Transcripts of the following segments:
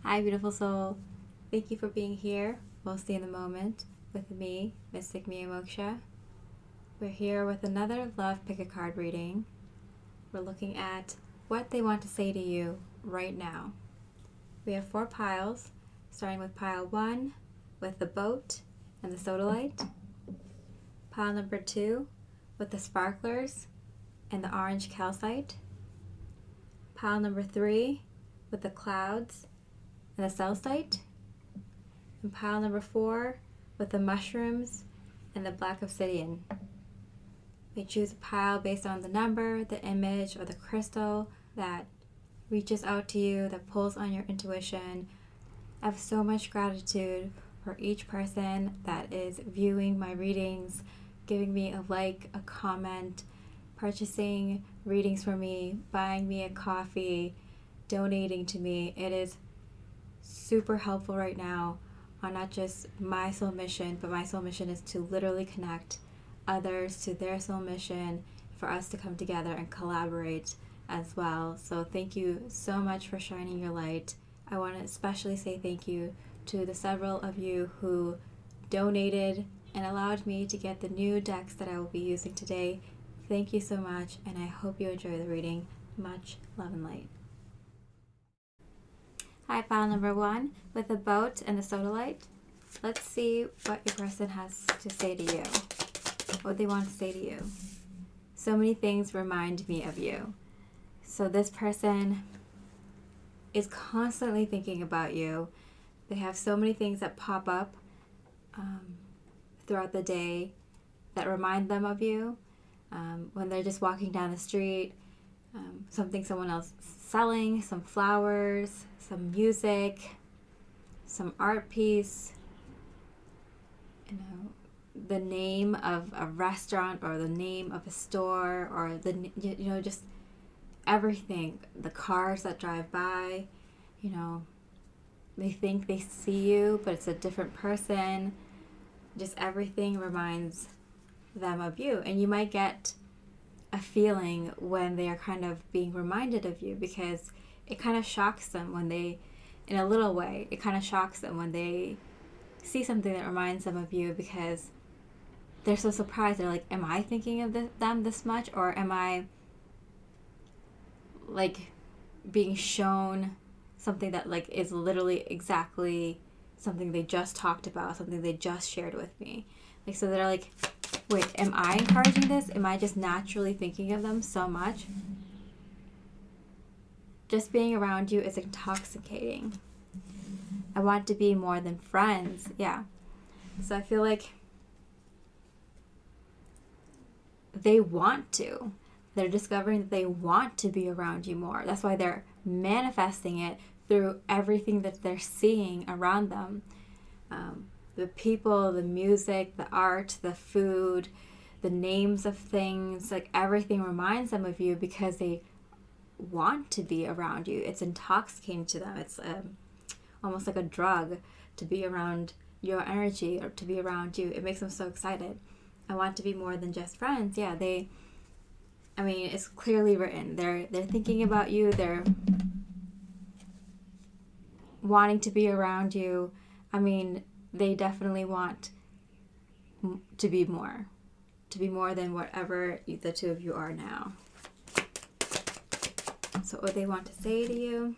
Hi, beautiful soul. Thank you for being here, mostly in the moment, with me, Mystic Mia Moksha. We're here with another Love Pick a Card reading. We're looking at what they want to say to you right now. We have 4 piles, starting with pile 1 with the boat and the Sodalite. Pile number 2 with the sparklers and the orange Calcite. Pile number 3 with the clouds and the Celestite. And pile number 4 with the mushrooms and the black Obsidian. We choose a pile based on the number, the image, or the crystal that reaches out to you, that pulls on your intuition. I have so much gratitude for each person that is viewing my readings, giving me a like, a comment, purchasing readings for me, buying me a coffee, donating to me. It is super helpful right now on not just my soul mission, but my soul mission is to literally connect others to their soul mission, for us to come together and collaborate as well. So thank you so much for shining your light. I want to especially say thank you to the several of you who donated and allowed me to get the new decks that I will be using today. Thank you so much, and I hope you enjoy the reading. Much love and light. Hi, pile number 1 with the boat and the Sodalite. Let's see what your person has to say to you. What they want to say to you. So many things remind me of you. So this person is constantly thinking about you. They have so many things that pop up throughout the day that remind them of you. When they're just walking down the street, something someone else is selling, some flowers, some music, some art piece, the name of a restaurant or the name of a store, or just everything. The cars that drive by, they think they see you, but it's a different person. Just everything reminds them of you. And you might get a feeling when they are kind of being reminded of you, because it kind of shocks them when they, in a little way, it kind of shocks them when they see something that reminds them of you, because they're so surprised. They're like, am I thinking of them this much, or am I like being shown something that like is literally exactly something they just talked about, something they just shared with me? Like, so they're like, wait, am I encouraging this? Am I just naturally thinking of them so much? Just being around you is intoxicating. I want to be more than friends. Yeah. So I feel like they want to. They're discovering that they want to be around you more. That's why they're manifesting it through everything that they're seeing around them. The people, the music, the art, the food, the names of things, like everything reminds them of you, because they want to be around you. It's intoxicating to them. It's almost like a drug to be around your energy, or to be around you. It makes them so excited. I want to be more than just friends. Yeah, it's clearly written. They're thinking about you. They're wanting to be around you. They definitely want to be more than whatever the two of you are now. So what they want to say to you.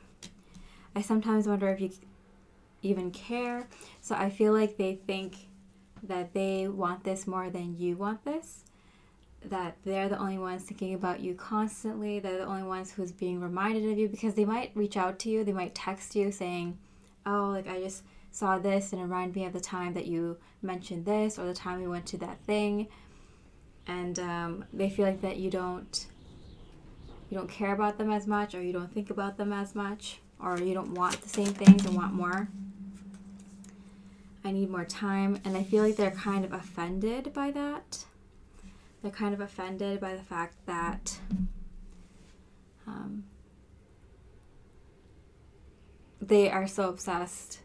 I sometimes wonder if you even care. So I feel like they think that they want this more than you want this. That they're the only ones thinking about you constantly. They're the only ones who's being reminded of you, because they might reach out to you. They might text you saying, oh, like I just saw this and it reminded me of the time that you mentioned this, or the time we went to that thing. And they feel like that you don't care about them as much, or you don't think about them as much, or you don't want the same things and want more. I need more time. And I feel like they're kind of offended by that. They're kind of offended by the fact that they are so obsessed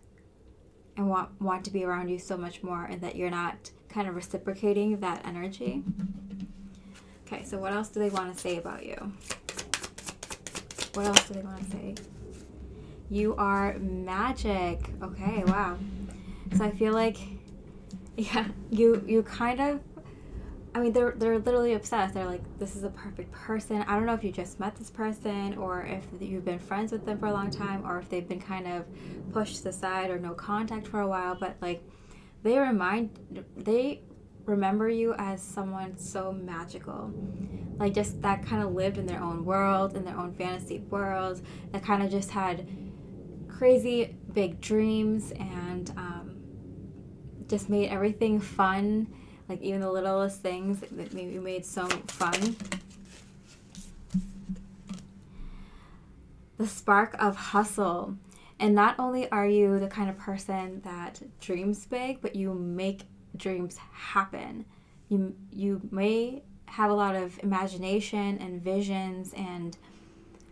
and want to be around you so much more, and that you're not kind of reciprocating that energy. Okay, so what else do they want to say about you? What else do they want to say? You are magic. Okay, wow. So I feel like, yeah, you kind of, I mean, they're literally obsessed. They're like, this is a perfect person. I don't know if you just met this person, or if you've been friends with them for a long time, or if they've been kind of pushed to the side or no contact for a while. But like, they remember you as someone so magical, like just that kind of lived in their own world, in their own fantasy world, that kind of just had crazy big dreams and just made everything fun. Like even the littlest things that maybe made so fun. The spark of hustle. And not only are you the kind of person that dreams big, but you make dreams happen. You may have a lot of imagination and visions and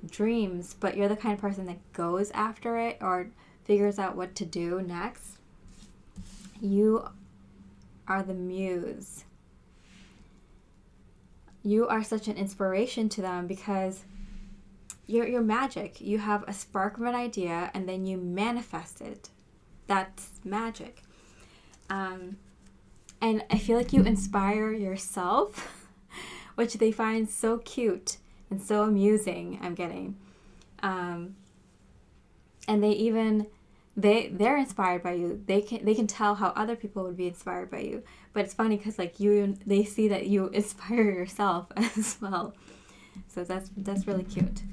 dreams, but you're the kind of person that goes after it or figures out what to do next. You are the muse. You are such an inspiration to them because you're magic. You have a spark of an idea and then you manifest it. That's magic. And I feel like you inspire yourself, which they find so cute and so amusing. I'm getting. And they're inspired by you. They can tell how other people would be inspired by you. But it's funny because like they see that you inspire yourself as well. So that's really cute.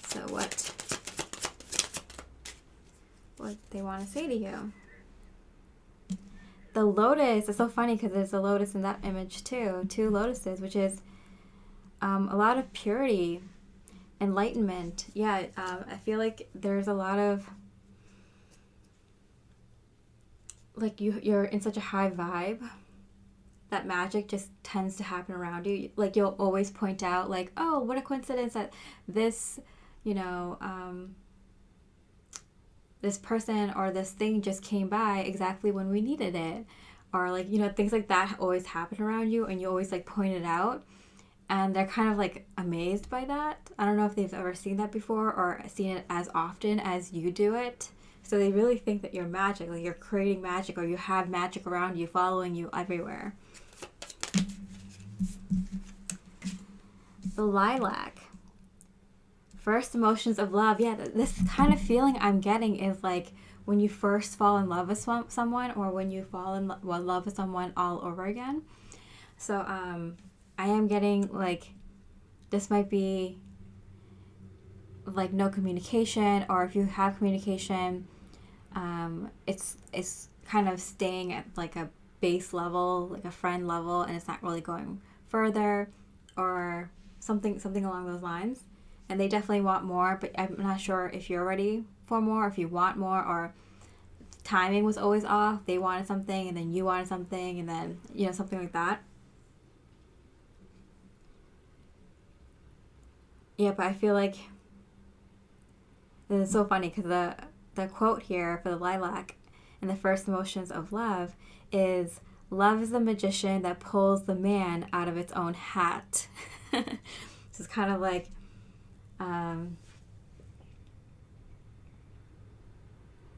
So what they want to say to you. The lotus is so funny because there's a lotus in that image too. 2 lotuses, which is a lot of purity, enlightenment. Yeah, I feel like there's a lot of like you're in such a high vibe that magic just tends to happen around you. Like you'll always point out like, oh, what a coincidence that this, this person or this thing just came by exactly when we needed it. Or like, things like that always happen around you and you always like point it out. And they're kind of like amazed by that. I don't know if they've ever seen that before or seen it as often as you do it. So they really think that you're magic, like you're creating magic or you have magic around you, following you everywhere. The lilac. First emotions of love. Yeah, this kind of feeling I'm getting is like when you first fall in love with someone or when you fall in love with someone all over again. So I am getting like this might be like no communication, or if you have communication, it's kind of staying at like a base level, like a friend level, and it's not really going further or something along those lines. And they definitely want more, but I'm not sure if you're ready for more, or if you want more, or timing was always off. They wanted something and then you wanted something and then, something like that. Yeah, but I feel like it's so funny because the quote here for the lilac and the first emotions of love is, love is the magician that pulls the man out of its own hat. So it's kind of like,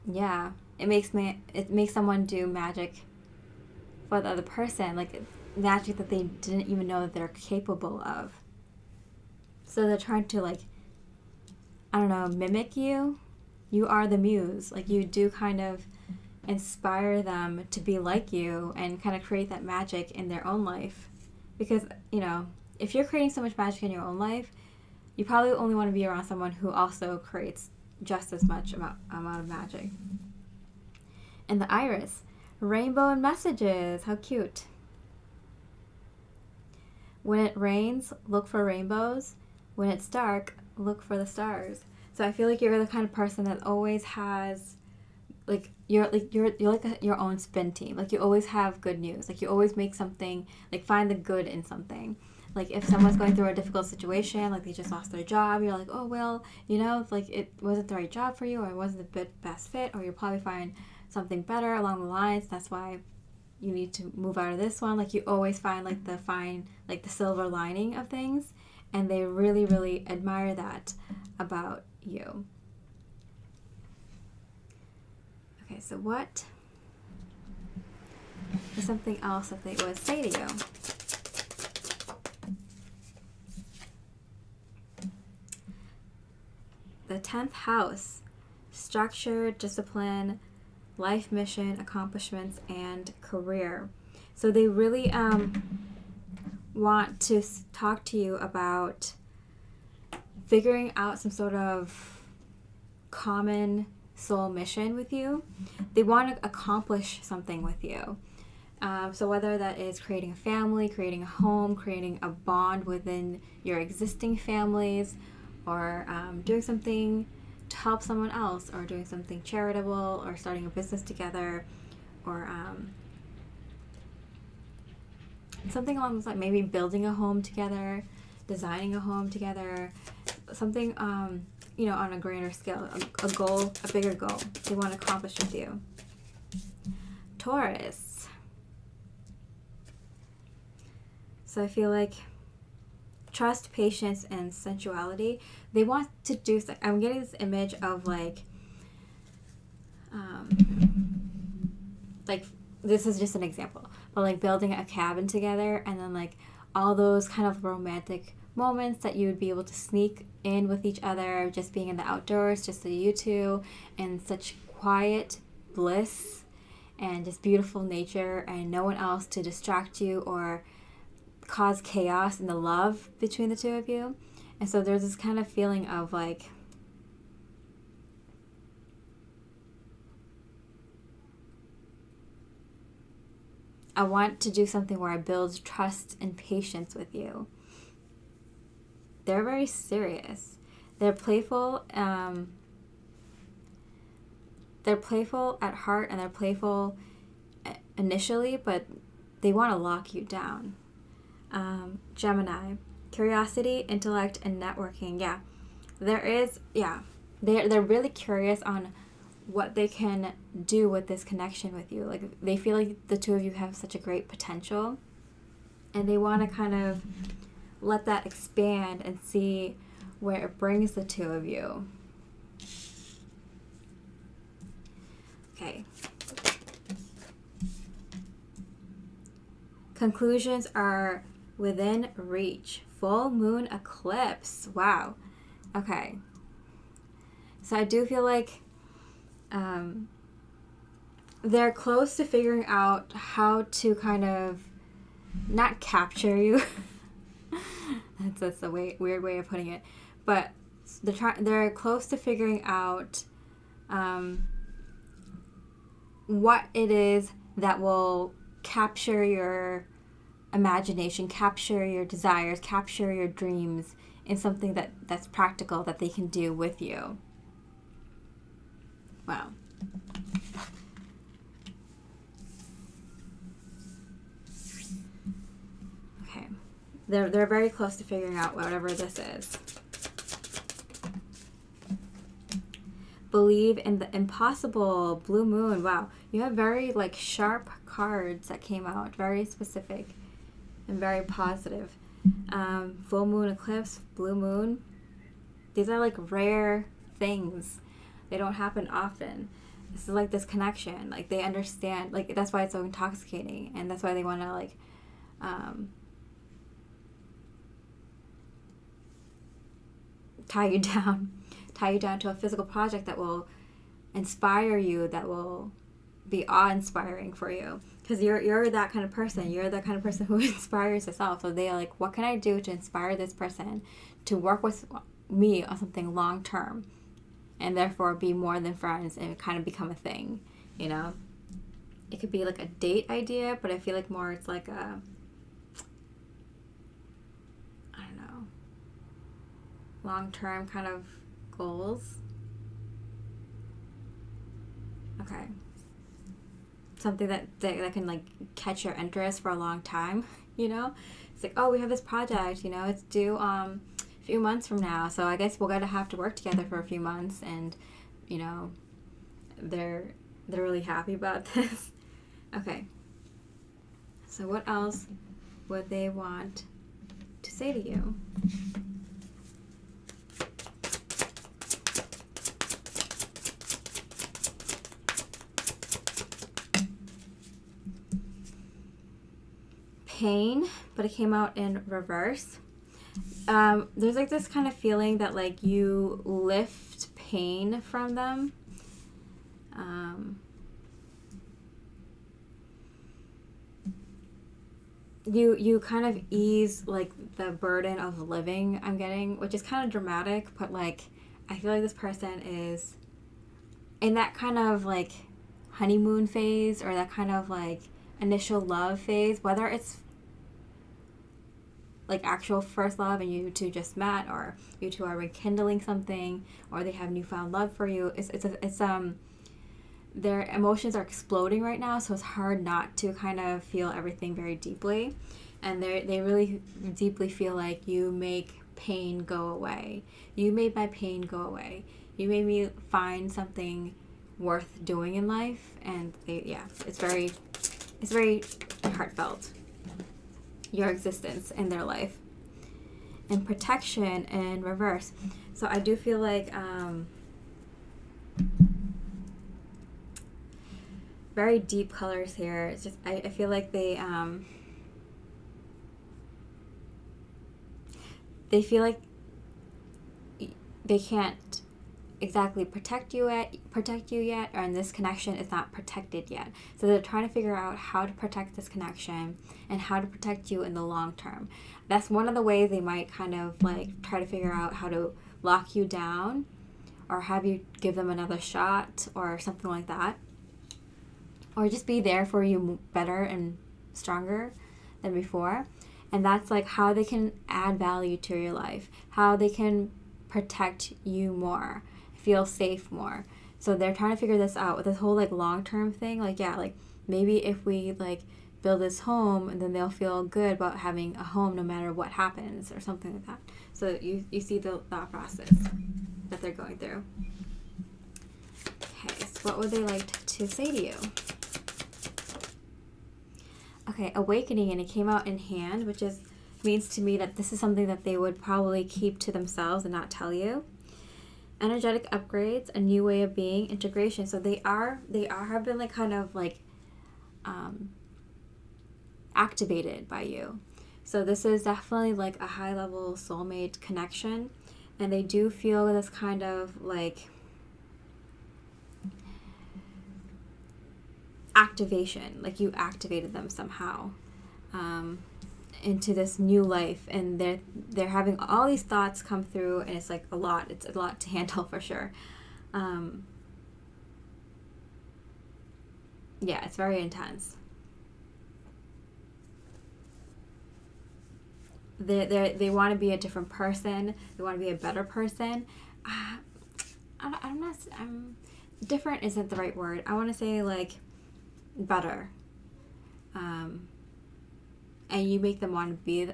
yeah, it makes someone do magic for the other person, like magic that they didn't even know that they're capable of. So they're trying to like, I don't know, mimic you. You are the muse. Like you do kind of inspire them to be like you and kind of create that magic in their own life. Because, if you're creating so much magic in your own life, you probably only want to be around someone who also creates just as much amount of magic. And the iris. Rainbow and messages. How cute. When it rains, look for rainbows. When it's dark, look for the stars. So I feel like you're the kind of person that always has, you're like your own spin team. Like you always have good news. Like you always make something, like find the good in something. Like if someone's going through a difficult situation, like they just lost their job, you're like, oh well, like it wasn't the right job for you, or it wasn't the best fit, or you'll probably find something better along the lines. That's why you need to move out of this one. Like you always find the silver lining of things. and they really, really admire that about you. Okay, so what is something else that they would say to you? The 10th house, structure, discipline, life mission, accomplishments, and career. So they really want to talk to you about figuring out some sort of common soul mission with you. They want to accomplish something with you. So whether that is creating a family, creating a home, creating a bond within your existing families, or doing something to help someone else, or doing something charitable, or starting a business together, or something along those lines. Maybe building a home together, designing a home together, something on a grander scale, a goal, a bigger goal they want to accomplish with you. Taurus. So I feel like trust, patience, and sensuality. They want to do. I'm getting this image of like this is just an example, but like building a cabin together, and then like all those kind of romantic moments that you would be able to sneak in with each other, just being in the outdoors, just you two, and such quiet bliss and just beautiful nature, and no one else to distract you or cause chaos in the love between the two of you. And so there's this kind of feeling of like I want to do something where I build trust and patience with you. They're very serious. They're playful. They're playful at heart, and they're playful initially, but they want to lock you down. Gemini, curiosity, intellect, and networking. Yeah, they're really curious on what they can do with this connection with you. Like they feel like the two of you have such a great potential, and they want to kind of let that expand and see where it brings the two of you. Okay. Conclusions are within reach. Full moon eclipse. Wow. Okay. So I do feel like they're close to figuring out how to kind of not capture you. That's a weird way of putting it. But they're close to figuring out what it is that will capture your imagination, capture your desires, capture your dreams in something that's practical that they can do with you. Wow. Okay. They're very close to figuring out whatever this is. Believe in the impossible. Blue moon. Wow. You have very like sharp cards that came out. Very specific and very positive. Full moon eclipse. Blue moon. These are like rare things. They don't happen often. This is like this connection. Like they understand. Like that's why it's so intoxicating. And that's why they want to like tie you down to a physical project that will inspire you, that will be awe-inspiring for you, because you're that kind of person. You're the kind of person who inspires yourself. So they're like, what can I do to inspire this person to work with me on something long term, and therefore be more than friends and kind of become a thing, you know? It could be like a date idea, but I feel like more it's like a, I don't know, long-term kind of goals. Okay. Something that can like catch your interest for a long time, you know? It's like, oh, we have this project, you know, it's due a few months from now, so I guess we're gonna have to work together for a few months, and you know, they're really happy about this. Okay. So what else would they want to say to you. Pain, but it came out in reverse. There's like this kind of feeling that like you lift pain from them. You kind of ease like the burden of living, I'm getting, which is kind of dramatic, but like I feel like this person is in that kind of like honeymoon phase, or that kind of like initial love phase, whether it's like actual first love and you two just met, or you two are rekindling something, or they have newfound love for you. It's their emotions are exploding right now, so it's hard not to kind of feel everything very deeply, and they really deeply feel like you make pain go away. You made my pain go away. You made me find something worth doing in life, and it's very heartfelt, your existence in their life. And protection in reverse. So I do feel like very deep colors here. It's just I feel like they feel like they can't exactly protect you yet, or in this connection is not protected yet. So they're trying to figure out how to protect this connection and how to protect you in the long term. That's one of the ways they might kind of like try to figure out how to lock you down, or have you give them another shot or something like that, or just be there for you better and stronger than before. And that's like how they can add value to your life, how they can protect you more, feel safe more. So they're trying to figure this out with this whole like long-term thing. Like, yeah, like maybe if we like build this home, and then they'll feel good about having a home no matter what happens, or something like that. So you see the thought process that they're going through. Okay, so what would they like to say to you? Okay, awakening, and it came out in hand, which means to me that this is something that they would probably keep to themselves and not tell you. Energetic upgrades, a new way of being, integration. So they have been like kind of like activated by you. So this is definitely like a high level soulmate connection, and they do feel this kind of like activation, like you activated them somehow into this new life, and they're having all these thoughts come through, and it's like a lot to handle for sure. It's very intense. They want to be a different person. They want to be a better person. Different isn't the right word. I want to say like better. And you make them want to be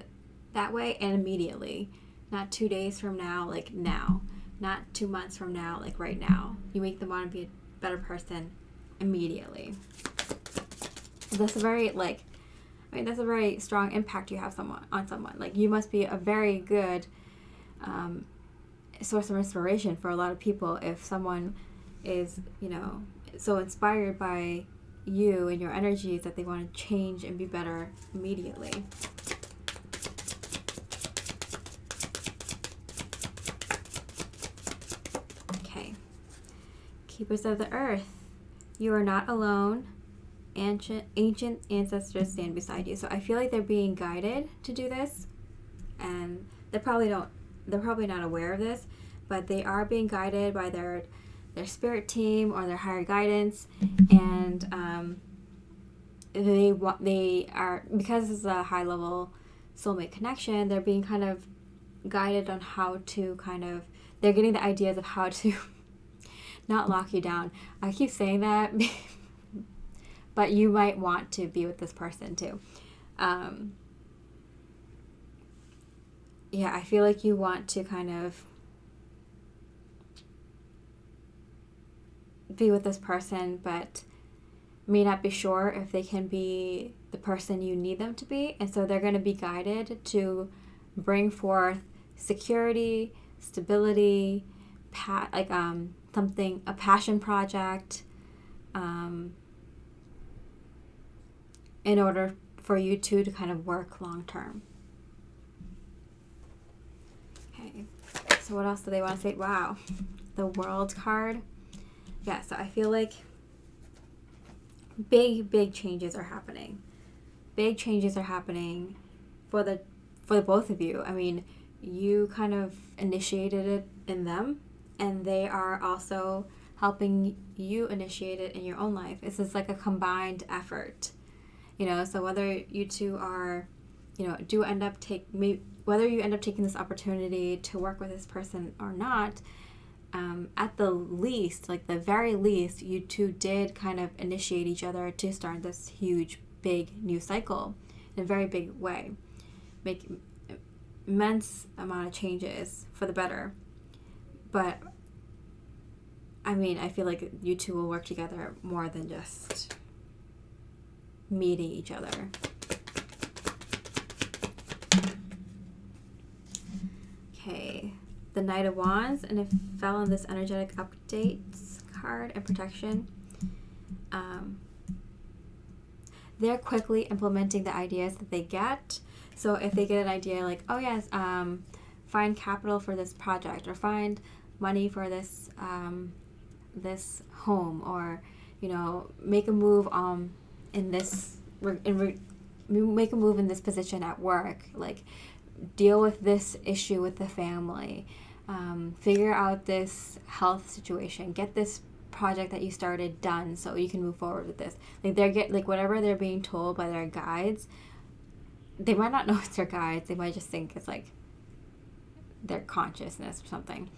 that way, and immediately. Not 2 days from now, like now. Not 2 months from now, like right now. You make them want to be a better person immediately. That's a very that's a very strong impact you have on someone. Like, you must be a very good source of inspiration for a lot of people if someone is, so inspired by you and your energies that they want to change and be better immediately. Okay. Keepers of the earth. You are not alone. Ancient ancestors stand beside you. So I feel like they're being guided to do this, and they're probably not aware of this, but they are being guided by their spirit team or their higher guidance, and they are, because it's a high level soulmate connection, they're being kind of guided on how to they're getting the ideas of how to not lock you down. I keep saying that, but you might want to be with this person too. I feel like you want to kind of be with this person, but may not be sure if they can be the person you need them to be, and so they're going to be guided to bring forth security, stability, something, a passion project, in order for you two to kind of work long term. Okay, so what else do they want to say? Wow, the World card. Yeah, so I feel like big changes are happening. Big changes are happening for the both of you. I mean, you kind of initiated it in them, and they are also helping you initiate it in your own life. This is like a combined effort, so whether you two are, whether you end up taking this opportunity to work with this person or not, at the least, like the very least, you two did kind of initiate each other to start this huge, big new cycle in a very big way. Make immense amount of changes for the better. But I mean, I feel like you two will work together more than just meeting each other. Okay, the Knight of Wands, and it fell in this energetic updates card and protection. They're quickly implementing the ideas that they get. So if they get an idea like, oh yes, find capital for this project, or find money for this this home, or make a move make a move in this position at work, like deal with this issue with the family, figure out this health situation, get this project that you started done so you can move forward with this. Like whatever they're being told by their guides, they might not know it's their guides. They might just think it's like their consciousness or something.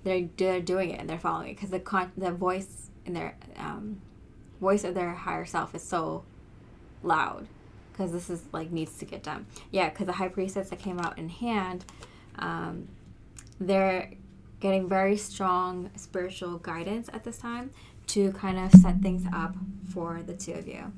They're doing it and they're following it because the voice in their voice of their higher self is so loud, because this is like needs to get done. Yeah, because the High Priestess that came out in hand, they're getting very strong spiritual guidance at this time to kind of set things up for the two of you.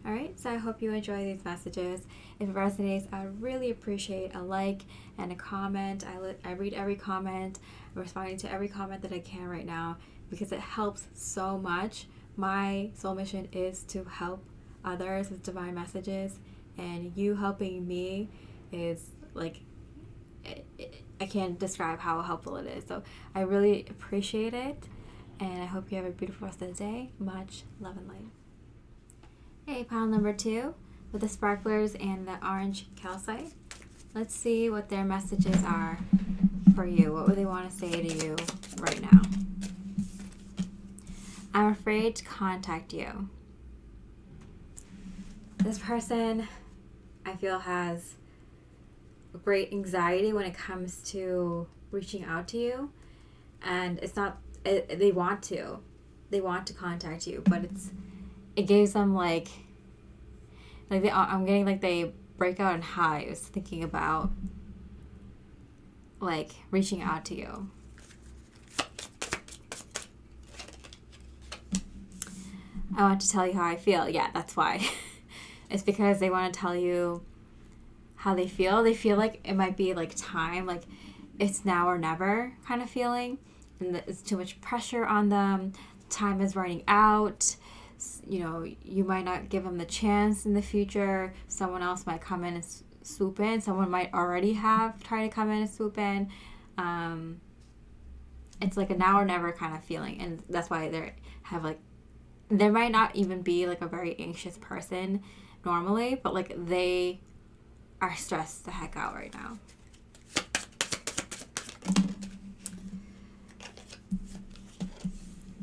All right, so I hope you enjoy these messages. If it resonates, I really appreciate a like and a comment. I read every comment. I'm responding to every comment that I can right now because it helps so much. My soul mission is to help others with divine messages, and you helping me is like, I can't describe how helpful it is. So I really appreciate it, and I hope you have a beautiful rest of the day. Much love and light. Hey, pile number 2 with the sparklers and the orange calcite. Let's see what their messages are for you. What would they want to say to you right now? I'm afraid to contact you. This person, I feel, has great anxiety when it comes to reaching out to you, and it's not. They want to contact you, but it gives them like I'm getting like they break out in hives thinking about like reaching out to you. I want to tell you how I feel. Yeah, that's why. It's because they want to tell you how they feel. They feel like it might be like time, like it's now or never kind of feeling, and it's too much pressure on them. Time is running out. You might not give them the chance in the future. Someone else might come in and swoop in. Someone might already have tried to come in and swoop in. It's like a now or never kind of feeling, and that's why there might not even be like a very anxious person normally, but like they are stressed the heck out right now.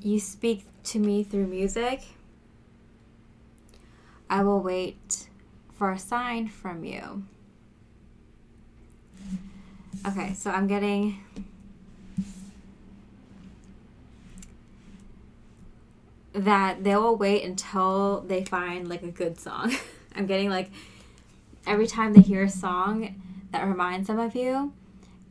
You speak to me through music. I will wait for a sign from you. Okay, so I'm getting that they will wait until they find like a good song. I'm getting like every time they hear a song that reminds them of you,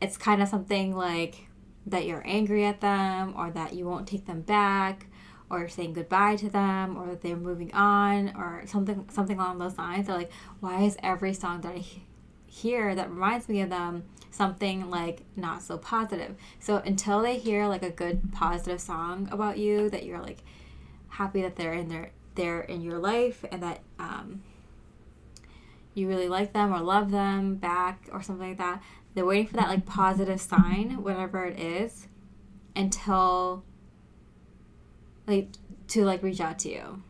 it's kind of something like that you're angry at them, or that you won't take them back, or you're saying goodbye to them, or that they're moving on, or something along those lines. They're like, why is every song that I hear that reminds me of them something like not so positive. So until they hear like a good positive song about you, that you're like happy that they're in your life, and that you really like them or love them back or something like that, they're waiting for that like positive sign, whatever it is, until like to like reach out to you.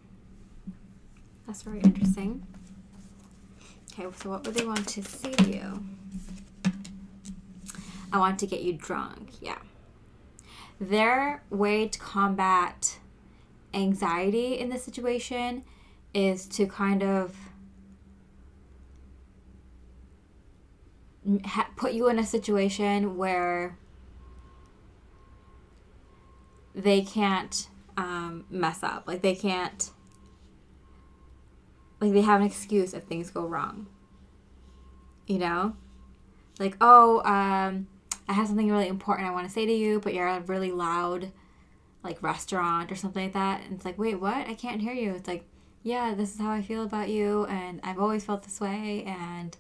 That's very interesting. Okay, so what would they want to say to you? I want to get you drunk. Yeah. Their way to combat anxiety in this situation is to kind of put you in a situation where they can't mess up. Like they can't, like they have an excuse if things go wrong. You know? Like, oh, I have something really important I want to say to you, but you're at a really loud like restaurant or something like that. And it's like, wait, what? I can't hear you. It's like, yeah, this is how I feel about you, and I've always felt this way, and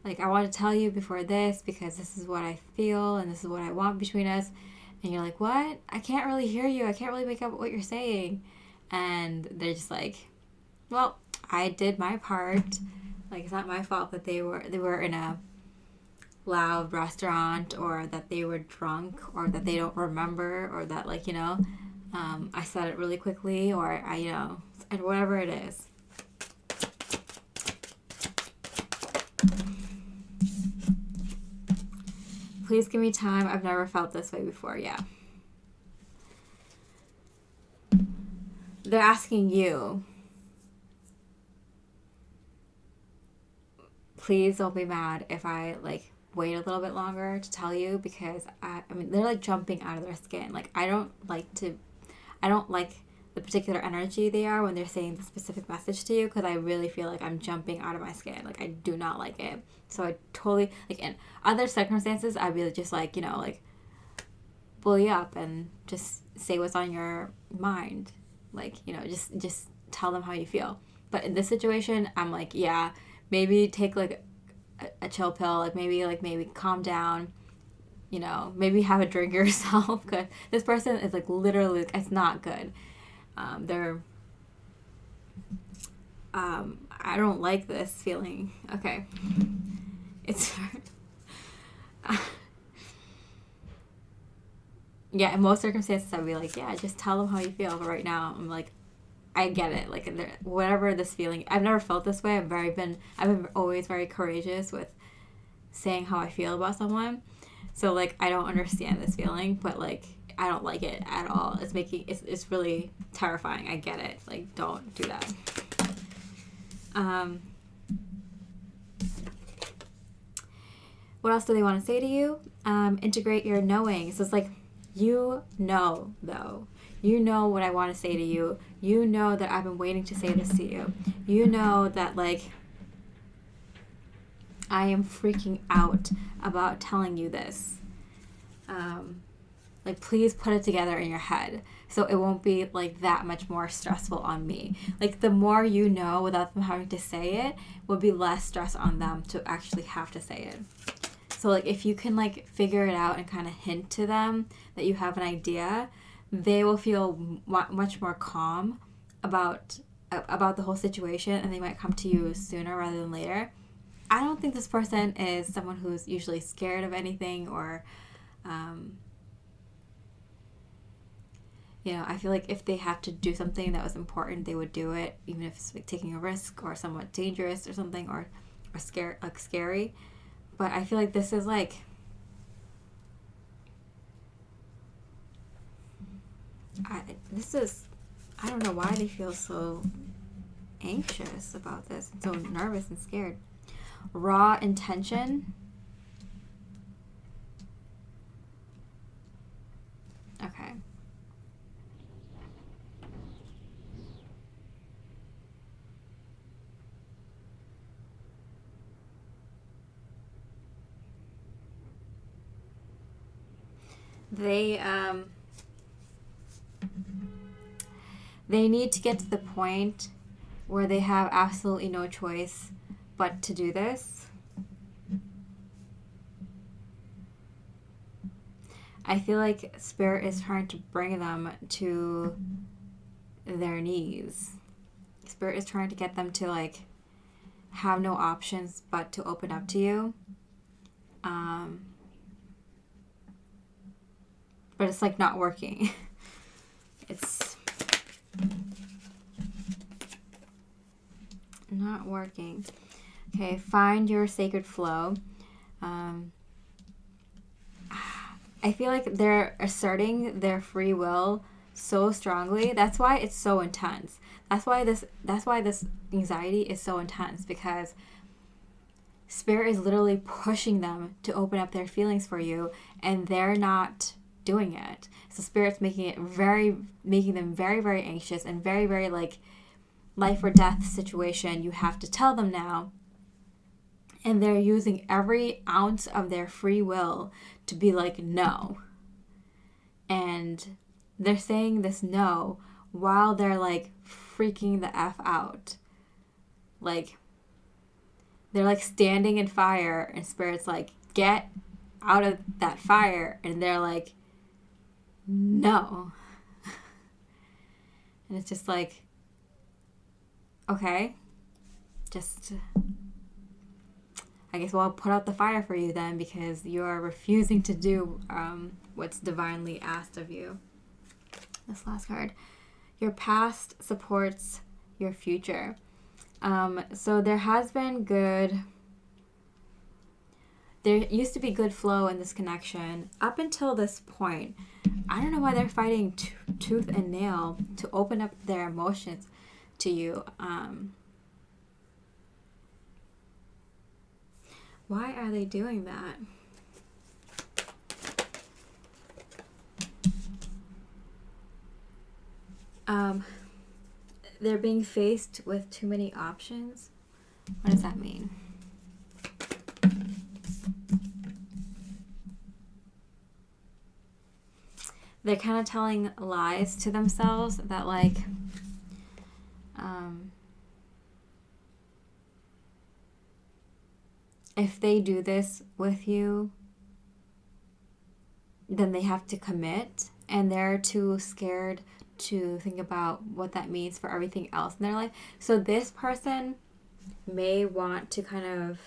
like I want to tell you before this because this is what I feel and this is what I want between us. And you're like, what? I can't really hear you. I can't really make out what you're saying. And they're just like, well, I did my part. Like, it's not my fault that they were in a loud restaurant, or that they were drunk, or that they don't remember, or that, like, you know, I said it really quickly, or I, you know, and whatever it is. Please give me time. I've never felt this way before. Yeah. They're asking you, please don't be mad if I like wait a little bit longer to tell you, because I mean, they're like jumping out of their skin. Like, I don't like the particular energy they are when they're saying the specific message to you, because I really feel like I'm jumping out of my skin. Like, I do not like it. So I totally, like, in other circumstances, I'd be just like, you know, like, bully up and just say what's on your mind. Like, you know, just tell them how you feel. But in this situation, I'm like, yeah, maybe take like a chill pill, like maybe calm down, you know, maybe have a drink yourself, because this person is like literally, like, it's not good. I don't like this feeling. Okay. It's yeah, in most circumstances I'd be like, yeah, just tell them how you feel. But right now I'm like, I get it. Like, whatever this feeling, I've never felt this way. I've been always very courageous with saying how I feel about someone. So like, I don't understand this feeling, but like, I don't like it at all. It's really terrifying. I get it. Like, don't do that. What else do they want to say to you? Integrate your knowing. So it's like, you know, though. You know what I want to say to you. You know that I've been waiting to say this to you. You know that, like, I am freaking out about telling you this. Like, please put it together in your head so it won't be, like, that much more stressful on me. Like, the more you know without them having to say it will be less stress on them to actually have to say it. So, like, if you can, like, figure it out and kind of hint to them that you have an idea, they will feel much more calm about the whole situation, and they might come to you sooner rather than later. I don't think this person is someone who's usually scared of anything, or you know, I feel like if they have to do something that was important, they would do it, even if it's like taking a risk or somewhat dangerous or something, or scary. But I feel like this is like, I don't know why they feel so anxious about this and so nervous and scared. Raw intention. Okay. They need to get to the point where they have absolutely no choice but to do this. I feel like Spirit is trying to bring them to their knees. Spirit is trying to get them to like have no options but to open up to you. But it's like not working. It's not working. Okay, find your sacred flow. I feel like they're asserting their free will so strongly. That's why it's so intense. That's why this anxiety is so intense, because Spirit is literally pushing them to open up their feelings for you, and they're not doing it. So Spirit's making them very, very anxious and very, very like life or death situation. You have to tell them now. And they're using every ounce of their free will to be like, no. And they're saying this no while they're like freaking the F out. Like, they're like standing in fire, and Spirit's like, get out of that fire. And they're like, no. And it's just like, okay, just, I guess we'll put out the fire for you then, because you are refusing to do what's divinely asked of you. This last card. Your past supports your future. So there has been there used to be good flow in this connection up until this point. I don't know why they're fighting tooth and nail to open up their emotions to you. Why are they doing that? They're being faced with too many options. What does that mean? They're kind of telling lies to themselves that like, if they do this with you, then they have to commit, and they're too scared to think about what that means for everything else in their life. So this person may want to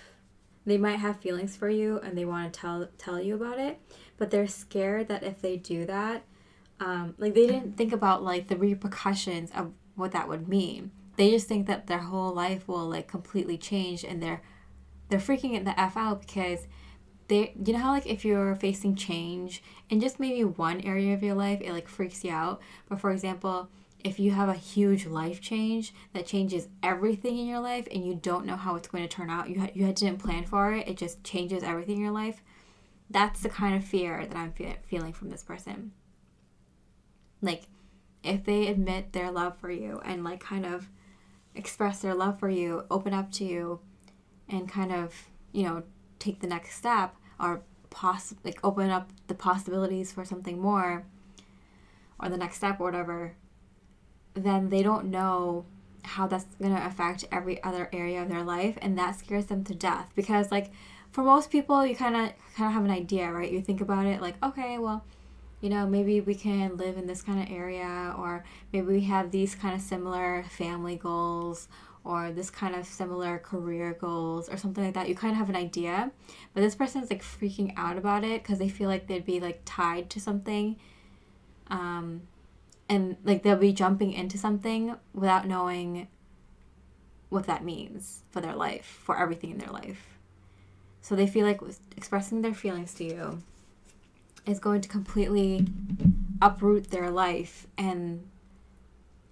they might have feelings for you, and they want to tell you about it, but they're scared that if they do that, like they didn't think about like the repercussions of what that would mean. They just think that their whole life will like completely change, and they're freaking the F out, because you know how like if you're facing change in just maybe one area of your life, it like freaks you out. But for example, if you have a huge life change that changes everything in your life, and you don't know how it's going to turn out, you didn't plan for it, it just changes everything in your life. That's the kind of fear that I'm feeling from this person. Like, if they admit their love for you and like kind of express their love for you, open up to you, and kind of, take the next step, or open up the possibilities for something more, or the next step or whatever, then they don't know how that's going to affect every other area of their life, and that scares them to death. Because like for most people, you kind of have an idea, right? You think about it like, okay, well, maybe we can live in this kind of area, or maybe we have these kind of similar family goals, or this kind of similar career goals, or something like that. You kind of have an idea, but this person is like freaking out about it because they feel like they'd be like tied to something, and like they'll be jumping into something without knowing what that means for their life, for everything in their life. So they feel like expressing their feelings to you is going to completely uproot their life and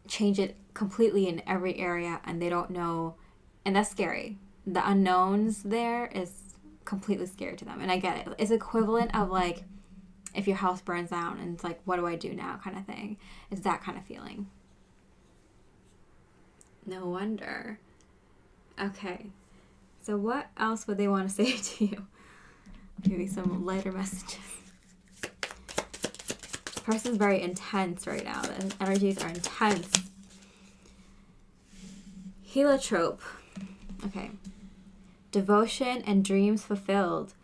change it completely in every area, and they don't know, and that's scary. The unknowns there is completely scary to them, and I get it. It's equivalent of like if your house burns down and it's like, what do I do now kind of thing. It's that kind of feeling. No wonder. Okay, so what else would they want to say to you? Maybe some lighter messages. This person's very intense right now. The energies are intense. Heliotrope. Okay. Devotion and dreams fulfilled.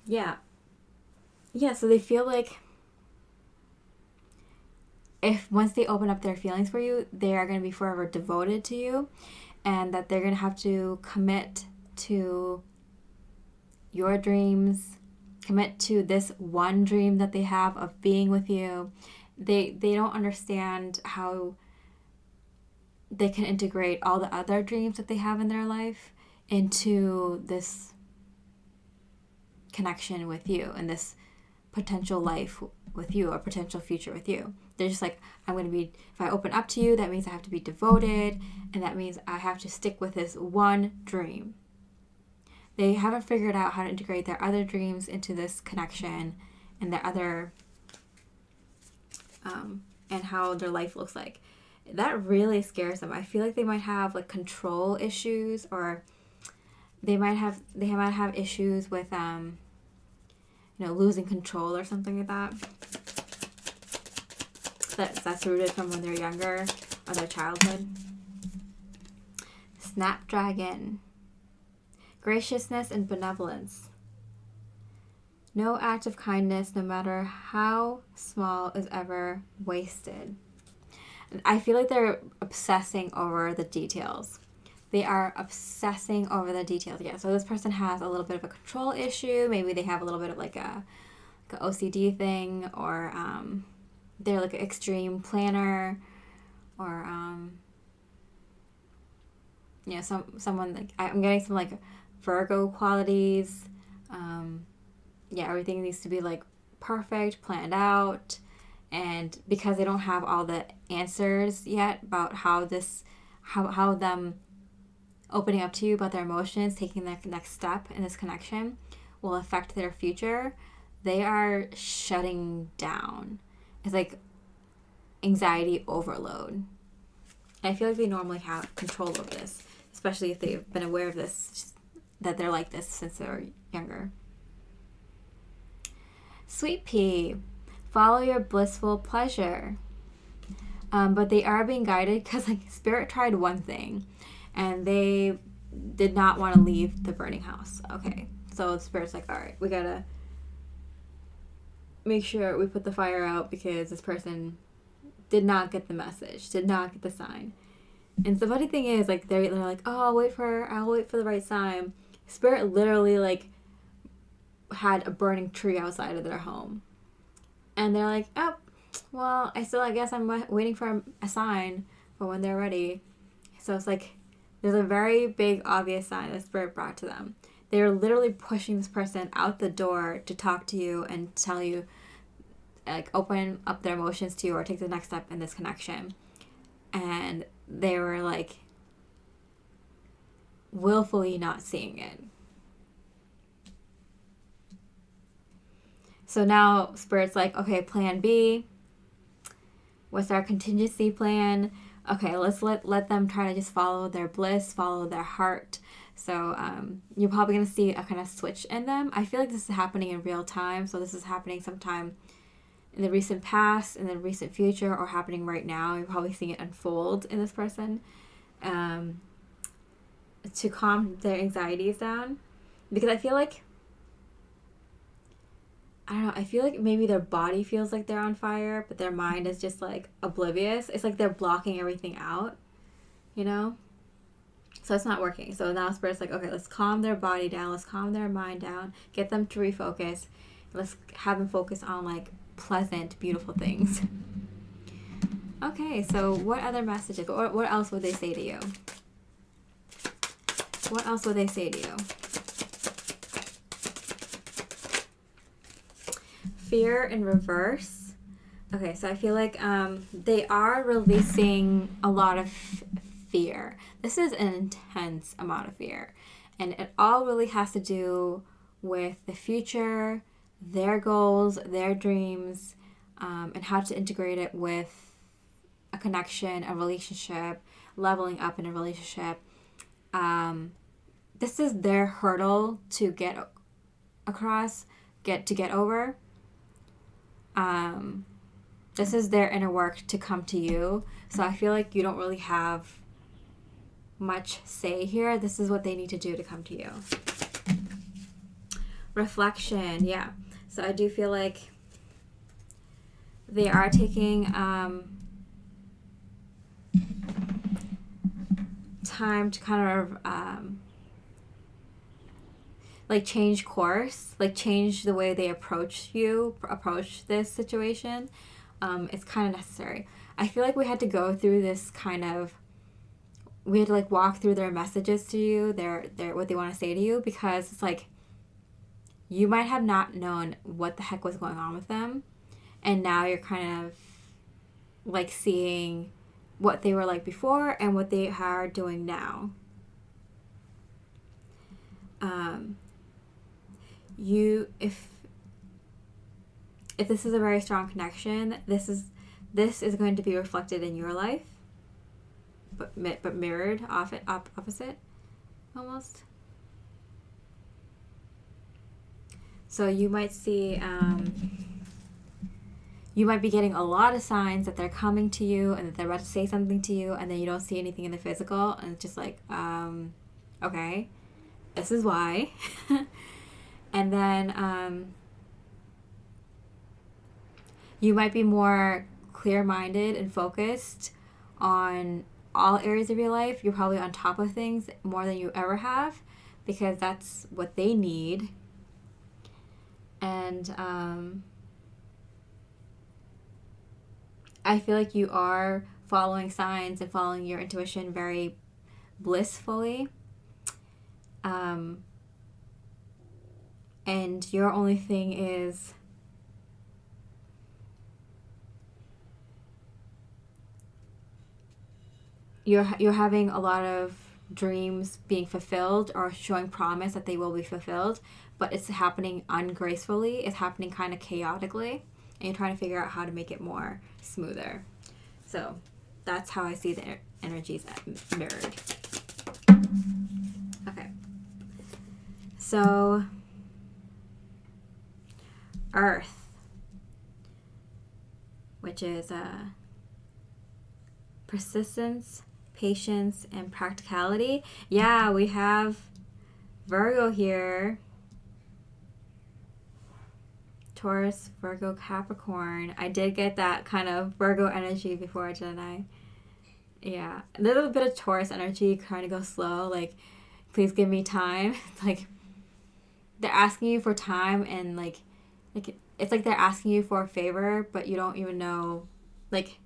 Yeah. yeah, so they feel like if once they open up their feelings for you, they are going to be forever devoted to you, and that they're going to have to commit to your dreams, commit to this one dream that they have of being with you. They don't understand how they can integrate all the other dreams that they have in their life into this connection with you and this potential life with you or potential future with you. They're just like, I'm going to be, if I open up to you, that means I have to be devoted, and that means I have to stick with this one dream. They haven't figured out how to integrate their other dreams into this connection and their other, and how their life looks like. That really scares them. I feel like they might have like control issues, or they might have issues with losing control or something like that. That's rooted from when they're younger or their childhood. Snapdragon. Graciousness and benevolence. No act of kindness, no matter how small, is ever wasted. I feel like they're obsessing over the details. They are obsessing over the details. Yeah, so this person has a little bit of a control issue. Maybe they have a little bit of like an OCD thing, or they're like an extreme planner, or someone like, I'm getting some like Virgo qualities. Everything needs to be like perfect, planned out, and because they don't have all the answers yet about how them opening up to you about their emotions, taking the next step in this connection will affect their future, they are shutting down. It's like anxiety overload. And I feel like they normally have control over this, especially if they've been aware of this, that they're like this since they're younger. Sweet pea. Follow your blissful pleasure. But they are being guided because like Spirit tried one thing and they did not want to leave the burning house. Okay, so Spirit's like, all right, we gotta make sure we put the fire out because this person did not get the message, did not get the sign. And the funny thing is, like, they're like, oh, I'll wait for the right sign. Spirit literally like had a burning tree outside of their home, and they're like, oh, well, I guess I'm waiting for a sign for when they're ready. So it's like there's a very big obvious sign that Spirit brought to them. They were literally pushing this person out the door to talk to you and tell you, like, open up their emotions to you or take the next step in this connection. And they were like willfully not seeing it. So now Spirit's like, okay, plan B. What's our contingency plan? Okay, let's let them try to just follow their bliss, follow their heart. So you're probably going to see a kind of switch in them. I feel like this is happening in real time. So this is happening sometime in the recent past, in the recent future, or happening right now. You're probably seeing it unfold in this person to calm their anxieties down. Because I feel like, I don't know, I feel like maybe their body feels like they're on fire, but their mind is just like oblivious. It's like they're blocking everything out, you know? So it's not working. So now Spirit's like, okay, let's calm their body down. Let's calm their mind down. Get them to refocus. Let's have them focus on like pleasant, beautiful things. Okay, so what other messages? What else would they say to you? What else would they say to you? Fear in reverse. Okay, so I feel like they are releasing a lot of fear. This is an intense amount of fear. And it all really has to do with the future, their goals, their dreams, and how to integrate it with a connection, a relationship, leveling up in a relationship. This is their hurdle to get across, get over. This is their inner work to come to you. So I feel like you don't really have much say here. This is what they need to do to come to you. Reflection, yeah. So I do feel like they are taking time to kind of like change course, like change the way they approach this situation. It's kind of necessary. I feel like we had to go through this we had to like walk through their messages to you, their what they want to say to you, because it's like you might have not known what the heck was going on with them, and now you're kind of like seeing what they were like before and what they are doing now. If this is a very strong connection, this is going to be reflected in your life, but mirrored opposite almost. So you might see you might be getting a lot of signs that they're coming to you and that they're about to say something to you, and then you don't see anything in the physical, and it's just like, okay, this is why. And then you might be more clear-minded and focused on all areas of your life. You're probably on top of things more than you ever have, because that's what they need. And I feel like you are following signs and following your intuition very blissfully. And your only thing is you're having a lot of dreams being fulfilled or showing promise that they will be fulfilled, but it's happening ungracefully. It's happening kind of chaotically, and you're trying to figure out how to make it more smoother. So that's how I see the energies mirrored. Okay. So Earth, which is persistence, patience, and practicality. Yeah, we have Virgo here. Taurus, Virgo, Capricorn. I did get that kind of Virgo energy before, didn't I? Yeah. A little bit of Taurus energy, kind of go slow. Like, please give me time. It's like they're asking you for time, and like it's like they're asking you for a favor, but you don't even know. Like,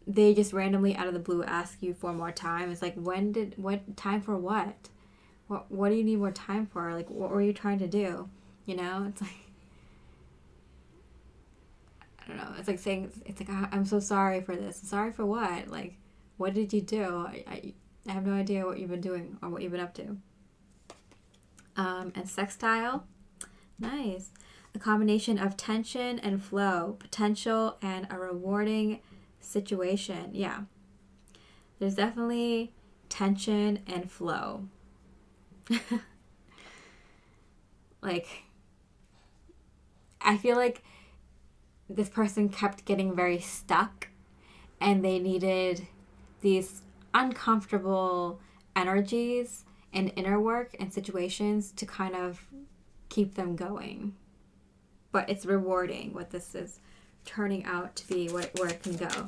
they just randomly out of the blue ask you for more time. It's like, what time for what? What do you need more time for? Like, what were you trying to do? You know, it's like, I don't know. It's like saying, it's like, I'm so sorry for this. Sorry for what? Like, what did you do? I have no idea what you've been doing or what you've been up to. And sextile. Nice. A combination of tension and flow, potential and a rewarding situation. Yeah. There's definitely tension and flow. Like, I feel like this person kept getting very stuck, and they needed these uncomfortable energies and inner work and situations to kind of keep them going. But it's rewarding what this is turning out to be, where it can go.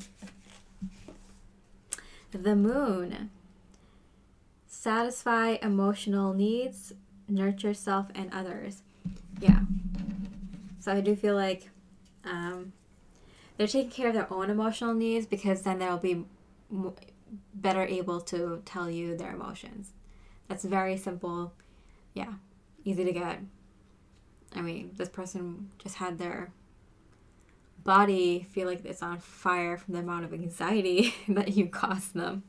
The moon. Satisfy emotional needs, nurture self and others. Yeah. So I do feel like they're taking care of their own emotional needs, because then they'll be better able to tell you their emotions. That's very simple. Yeah. Easy to get. I mean, this person just had their body feel like it's on fire from the amount of anxiety that you caused them.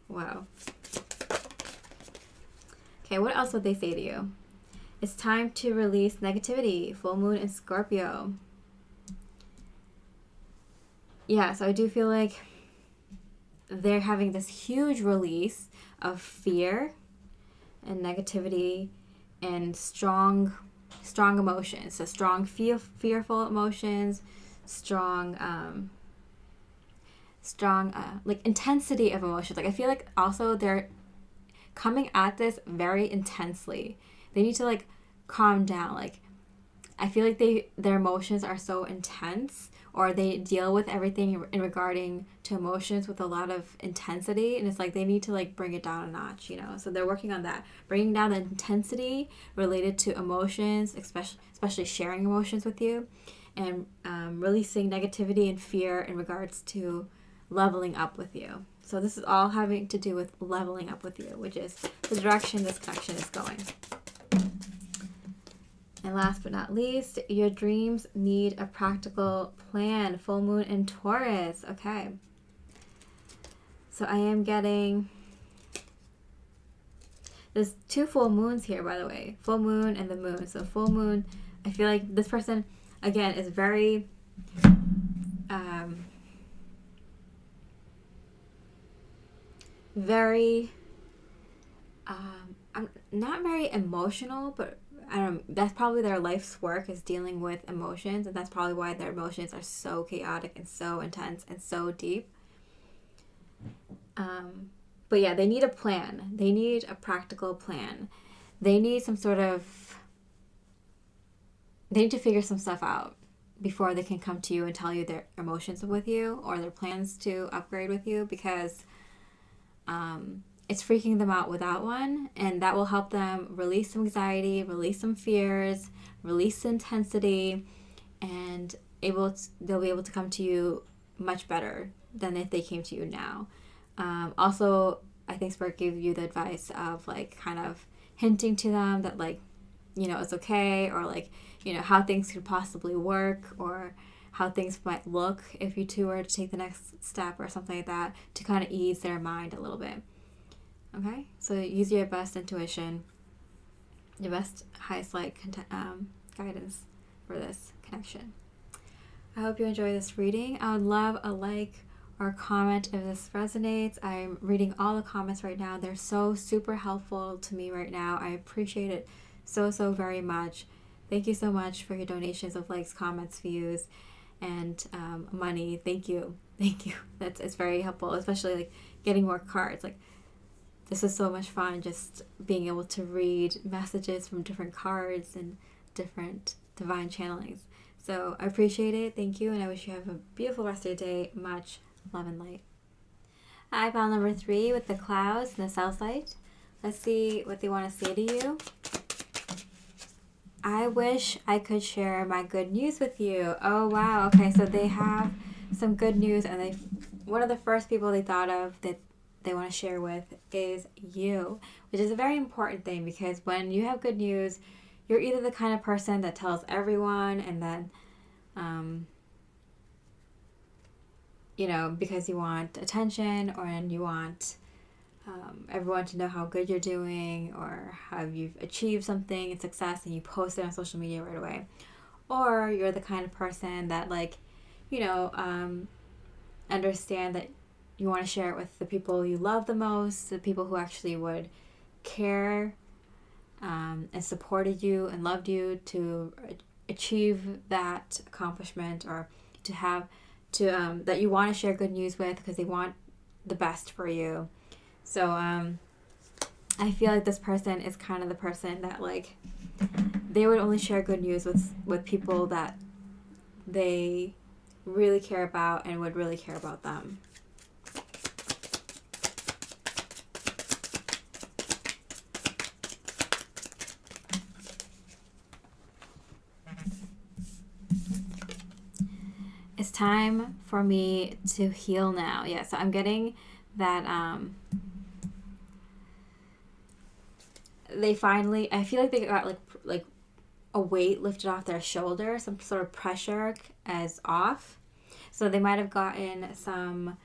Wow. Okay, what else would they say to you? It's time to release negativity. Full moon in Scorpio. Yeah, so I do feel like they're having this huge release of fear and negativity and strong emotions. So strong fearful emotions, strong like intensity of emotions. Like, I feel like also they're coming at this very intensely. They need to like calm down. Like, I feel like their emotions are so intense, or they deal with everything in regarding to emotions with a lot of intensity, and it's like they need to like bring it down a notch, you know. So they're working on that, bringing down the intensity related to emotions, especially sharing emotions with you, and releasing negativity and fear in regards to leveling up with you. So this is all having to do with leveling up with you, which is the direction this connection is going. And last but not least, your dreams need a practical plan. Full moon in Taurus. Okay. So I am getting... There's 2 full moons here, by the way. Full moon and the moon. So full moon, I feel like this person, again, is very... I'm not very emotional, but that's probably their life's work, is dealing with emotions, and that's probably why their emotions are so chaotic and so intense and so deep. But yeah, they need a plan. They need a practical plan. They need they need to figure some stuff out before they can come to you and tell you their emotions with you or their plans to upgrade with you, because it's freaking them out without one, and that will help them release some anxiety, release some fears, release intensity, and they'll be able to come to you much better than if they came to you now. Also, I think Spirit gave you the advice of like kind of hinting to them that, like, you know, it's okay, or like, you know, how things could possibly work, or how things might look if you two were to take the next step or something like that, to kind of ease their mind a little bit. Okay, so use your best intuition, your best highest light guidance for this connection. I hope you enjoy this reading. I would love a like or a comment if this resonates. I'm reading all the comments right now. They're so super helpful to me right now. I appreciate it so very much. Thank you so much for your donations of likes, comments, views, and money. Thank you. It's very helpful, especially like getting more cards. Like, this is so much fun, just being able to read messages from different cards and different divine channelings. So I appreciate it. Thank you, and I wish you have a beautiful rest of your day. Much love and light. Hi, pile number 3 with the clouds and the Celestite. Let's see what they want to say to you. I wish I could share my good news with you. Oh, wow. Okay, so they have some good news, and one of the first people they thought of that they want to share with is you, which is a very important thing, because when you have good news, you're either the kind of person that tells everyone, and then you know, because you want attention, or you want everyone to know how good you're doing or how you've achieved something in success, and you post it on social media right away. Or you're the kind of person that, like, you know, understand that you want to share it with the people you love the most, the people who actually would care and supported you and loved you to achieve that accomplishment, or to have that you want to share good news with, because they want the best for you. So I feel like this person is kind of the person that, like, they would only share good news with people that they really care about and would really care about them. It's time for me to heal now. Yeah, so I'm getting that they finally, I feel like they got like a weight lifted off their shoulder, some sort of pressure is off. So they might have gotten some,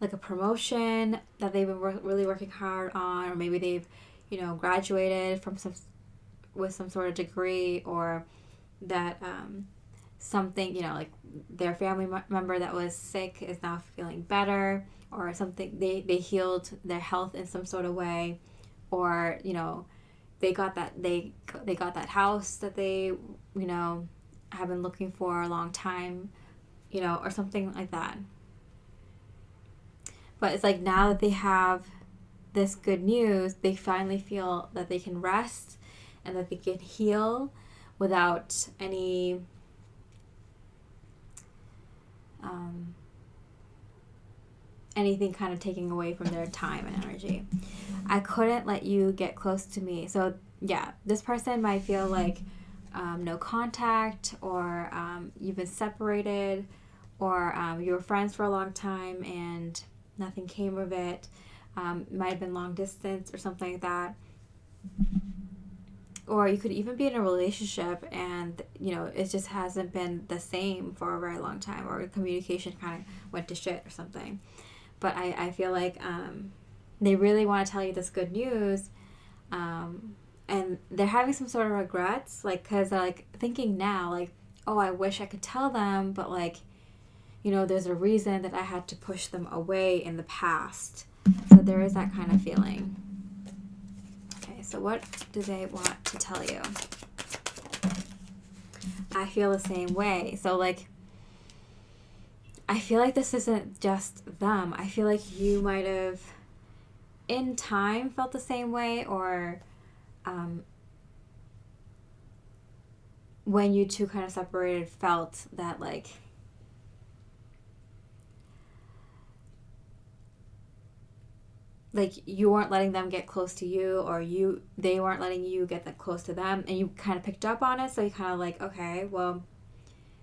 like, a promotion that they've been really working hard on, or maybe they've, you know, graduated from with some sort of degree, or that something, you know, like their family member that was sick is now feeling better, or something, they healed their health in some sort of way, or, you know, they got that house that they, you know, have been looking for a long time, you know, or something like that. But it's like, now that they have this good news, they finally feel that they can rest and that they can heal without any anything kind of taking away from their time and energy. I couldn't let you get close to me. So yeah, this person might feel like no contact, or you've been separated, or you were friends for a long time and nothing came of it. Might have been long distance or something like that. Or you could even be in a relationship and, it just hasn't been the same for a very long time, or communication kind of went to shit or something. But I feel like they really want to tell you this good news, and they're having some sort of regrets, because they're, thinking now, oh, I wish I could tell them, but, there's a reason that I had to push them away in the past. So there is that kind of feeling. Okay, so what do they want to tell you? I feel the same way. So, I feel like this isn't just them. I feel like you might have, in time, felt the same way, or when you two kind of separated, felt that, you weren't letting them get close to you, or they weren't letting you get that close to them, and you kind of picked up on it, so you kind of okay, well,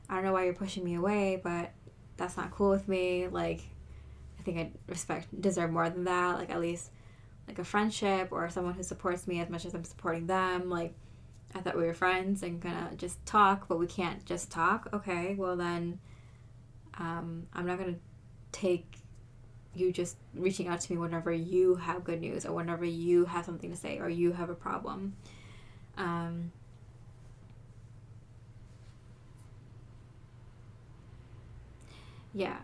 I don't know why you're pushing me away, but that's not cool with me. I think I deserve more than that. At least, a friendship, or someone who supports me as much as I'm supporting them. I thought we were friends and gonna just talk, but we can't just talk. Okay, well then, I'm not gonna take you just reaching out to me whenever you have good news, or whenever you have something to say, or you have a problem. Yeah.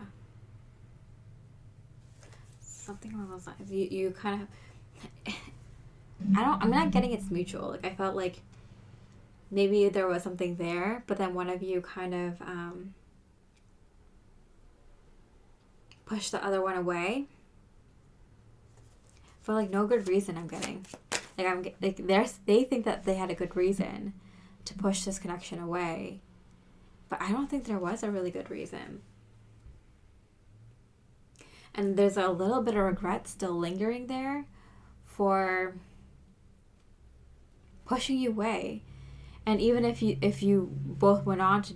Something along those lines. You kind of... I'm not getting it's mutual. I felt like maybe there was something there, but then one of you kind of pushed the other one away for no good reason. I'm getting they think that they had a good reason to push this connection away, but I don't think there was a really good reason. And there's a little bit of regret still lingering there for pushing you away. And even if you both went on to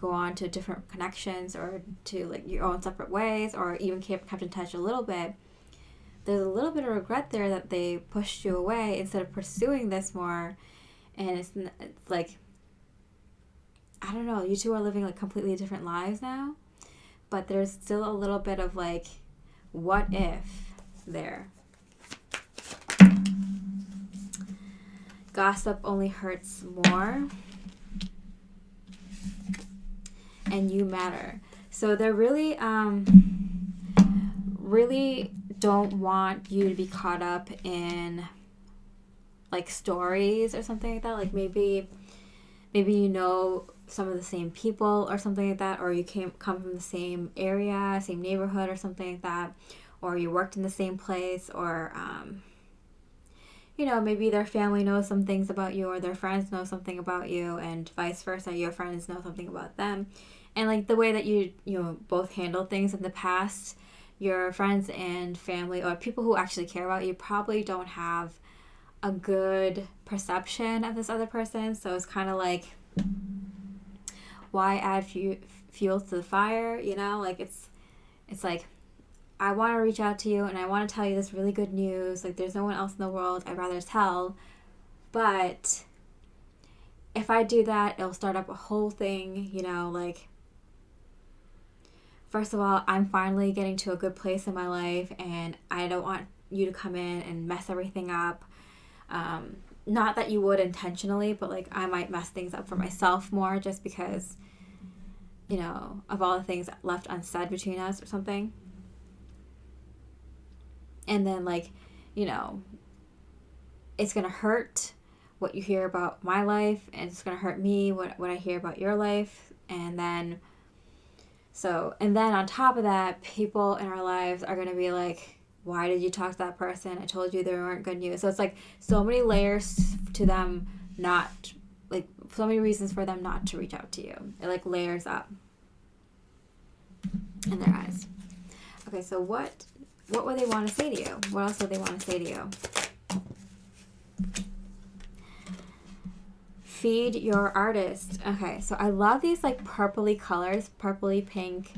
go on to different connections, or to your own separate ways, or even kept in touch a little bit, there's a little bit of regret there that they pushed you away instead of pursuing this more. And it's I don't know, you two are living completely different lives now, but there's still a little bit of what if there. Gossip only hurts more, and you matter. So they're really don't want you to be caught up in stories or something like that. Maybe some of the same people or something like that, or you come from the same area, same neighborhood or something like that, or you worked in the same place, or maybe their family knows some things about you, or their friends know something about you, and vice versa, your friends know something about them. And the way that you both handled things in the past, your friends and family, or people who actually care about you, probably don't have a good perception of this other person. So it's kind of why add fuel to the fire? It's I want to reach out to you and I want to tell you this really good news. There's no one else in the world I'd rather tell. But if I do that, it'll start up a whole thing, first of all, I'm finally getting to a good place in my life, and I don't want you to come in and mess everything up. Not that you would intentionally, but I might mess things up for myself more just because, of all the things left unsaid between us or something. And then it's going to hurt what you hear about my life, and it's going to hurt me what I hear about your life. And then on top of that, people in our lives are going to be why did you talk to that person? I told you they weren't good news. So it's so many layers to them not, like, so many reasons for them not to reach out to you. It like layers up in their eyes. Okay, so what would they want to say to you? What else would they want to say to you? Feed your artist. Okay, so I love these like purpley colors, purpley pink,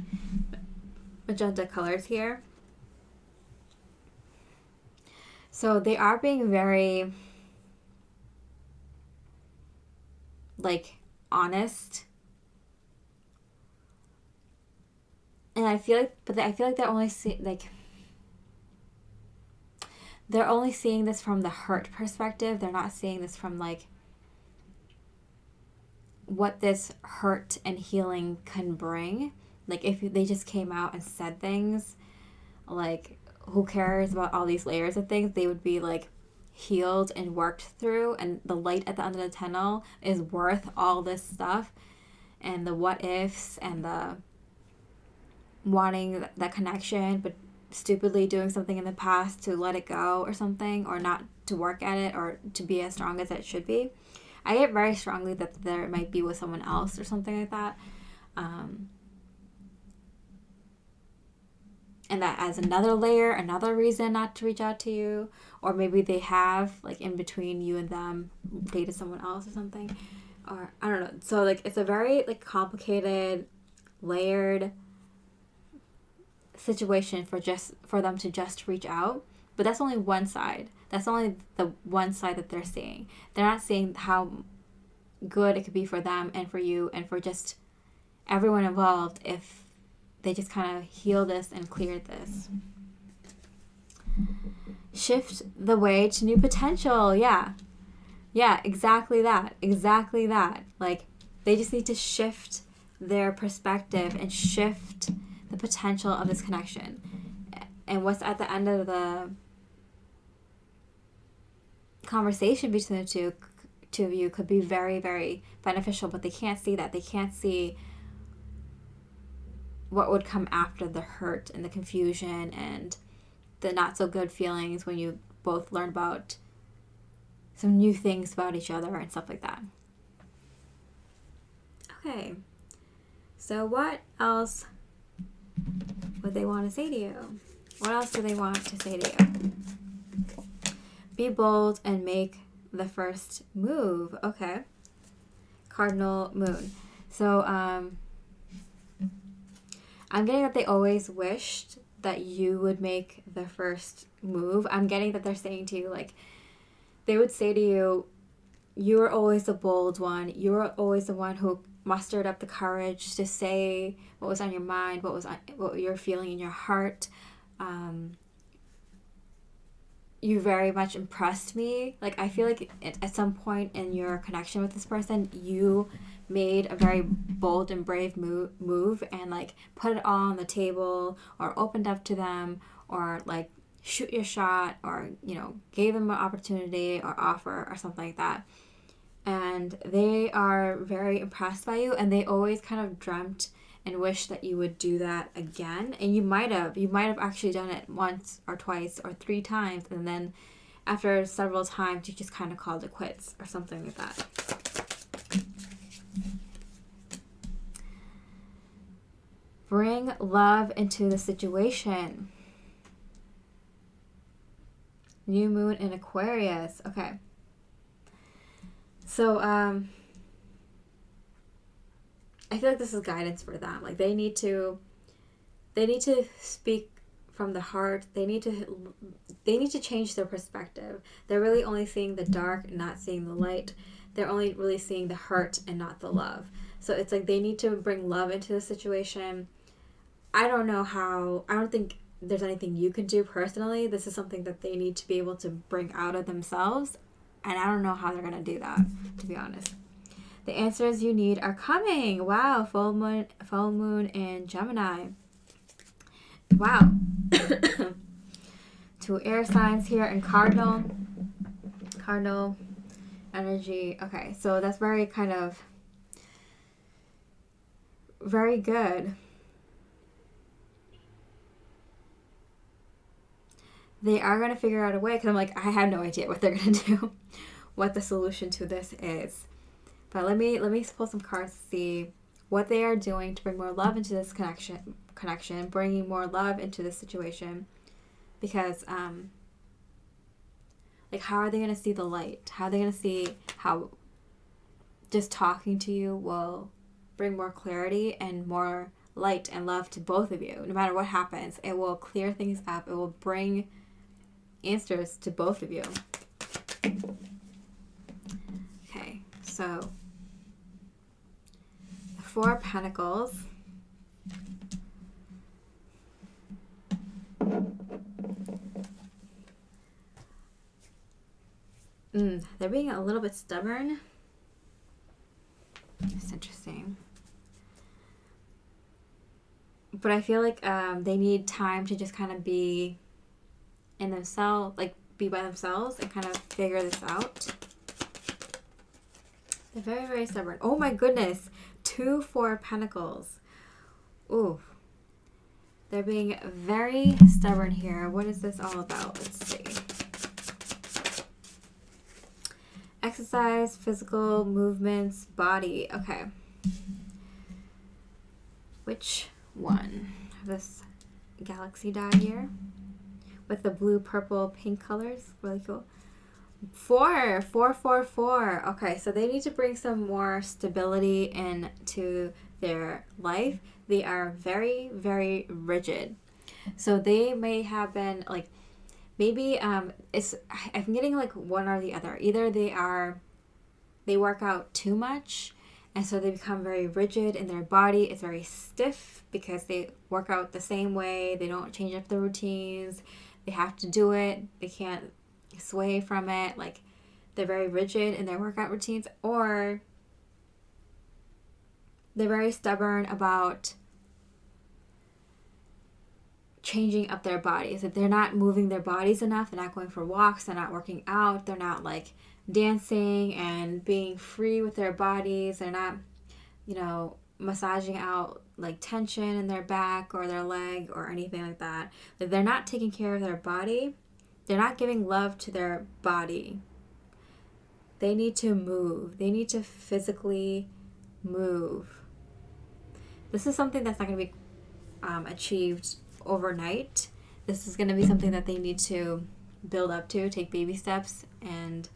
magenta colors here. So they are being very like honest. And I feel like, but I feel like they're only they're only seeing this from the hurt perspective. They're not seeing this from like what this hurt and healing can bring. Like if they just came out and said things like, who cares about all these layers of things, they would be like healed and worked through, and the light at the end of the tunnel is worth all this stuff, and the what ifs and the wanting that connection but stupidly doing something in the past to let it go or something, or not to work at it or to be as strong as it should be. I get very strongly that there might be with someone else or something like that. And that as another layer, another reason not to reach out to you. Or maybe they have, like, in between you and them, dated someone else or something. Or, I don't know. So, like, it's a very, like, complicated, layered situation for them to just reach out. But that's only one side. That's only the one side that they're seeing. They're not seeing how good it could be for them and for you and for just everyone involved if they just kind of heal this and clear this. Shift the way to new potential. Yeah, exactly that. Like, they just need to shift their perspective and shift the potential of this connection. And what's at the end of the conversation between the two of you could be very, very beneficial, but they can't see that. They can't see what would come after the hurt and the confusion and the not so good feelings when you both learn about some new things about each other and stuff like that. Okay, so what else would they want to say to you? What else do they want to say to you? Be bold and make the first move. Okay. Cardinal Moon. So, I'm getting that they always wished that you would make the first move. I'm getting that they're saying to you, like, they would say to you, you were always the bold one. You were always the one who mustered up the courage to say what was on your mind, what you're feeling in your heart. You very much impressed me. Like, I feel like at some point in your connection with this person, you made a very bold and brave move and, like, put it all on the table or opened up to them or, like, shoot your shot or, you know, gave them an opportunity or offer or something like that. And they are very impressed by you, and they always kind of dreamt and wish that you would do that again. And you might have actually done it once or twice or 3 times, and then after several times you just kind of called it quits or something like that. Bring love into the situation. New moon in Aquarius. Okay. So, I feel like this is guidance for them. Like, they need to speak from the heart. They need to change their perspective. They're really only seeing the dark, not seeing the light. They're only really seeing the hurt and not the love. So it's like they need to bring love into the situation. I don't think there's anything you can do personally. This is something that they need to be able to bring out of themselves. And I don't know how they're going to do that, to be honest. The answers you need are coming. Wow, full moon in Gemini. Wow. 2 air signs here in Cardinal energy. Okay, so that's very good. They are going to figure out a way, because I'm like, I have no idea what they're going to do. what the solution to this is. But let me pull some cards to see what they are doing to bring more love into this connection, bringing more love into this situation. Because like, how are they going to see the light? How are they going to see how just talking to you will bring more clarity and more light and love to both of you? No matter what happens, it will clear things up. It will bring answers to both of you. Okay, so the Four of Pentacles. They're being a little bit stubborn. It's interesting. But I feel like they need time to just kind of be in themselves, like be by themselves and kind of figure this out. They're very, very stubborn. Oh my goodness. 2 4 Pentacles. Ooh. They're being very stubborn here. What is this all about? Let's see. Exercise, physical movements, body. Okay. Which one? This galaxy die here with the blue, purple, pink colors. Really cool. 4 4 4 4. Okay, so they need to bring some more stability into their life. They are very, very rigid. So they may have been like, maybe I'm getting like one or the other. Either they work out too much, and so they become very rigid in their body. It's very stiff because they work out the same way. They don't change up the routines. They have to do it. They can't sway from it. Like, they're very rigid in their workout routines, or they're very stubborn about changing up their bodies. That they're not moving their bodies enough. They're not going for walks. They're not working out. They're not like dancing and being free with their bodies. They're not, massaging out like tension in their back or their leg or anything like that. Like, they're not taking care of their body. They're not giving love to their body. They need to move. They need to physically move. This is something that's not going to be achieved overnight. This is going to be something that they need to build up to, take baby steps, and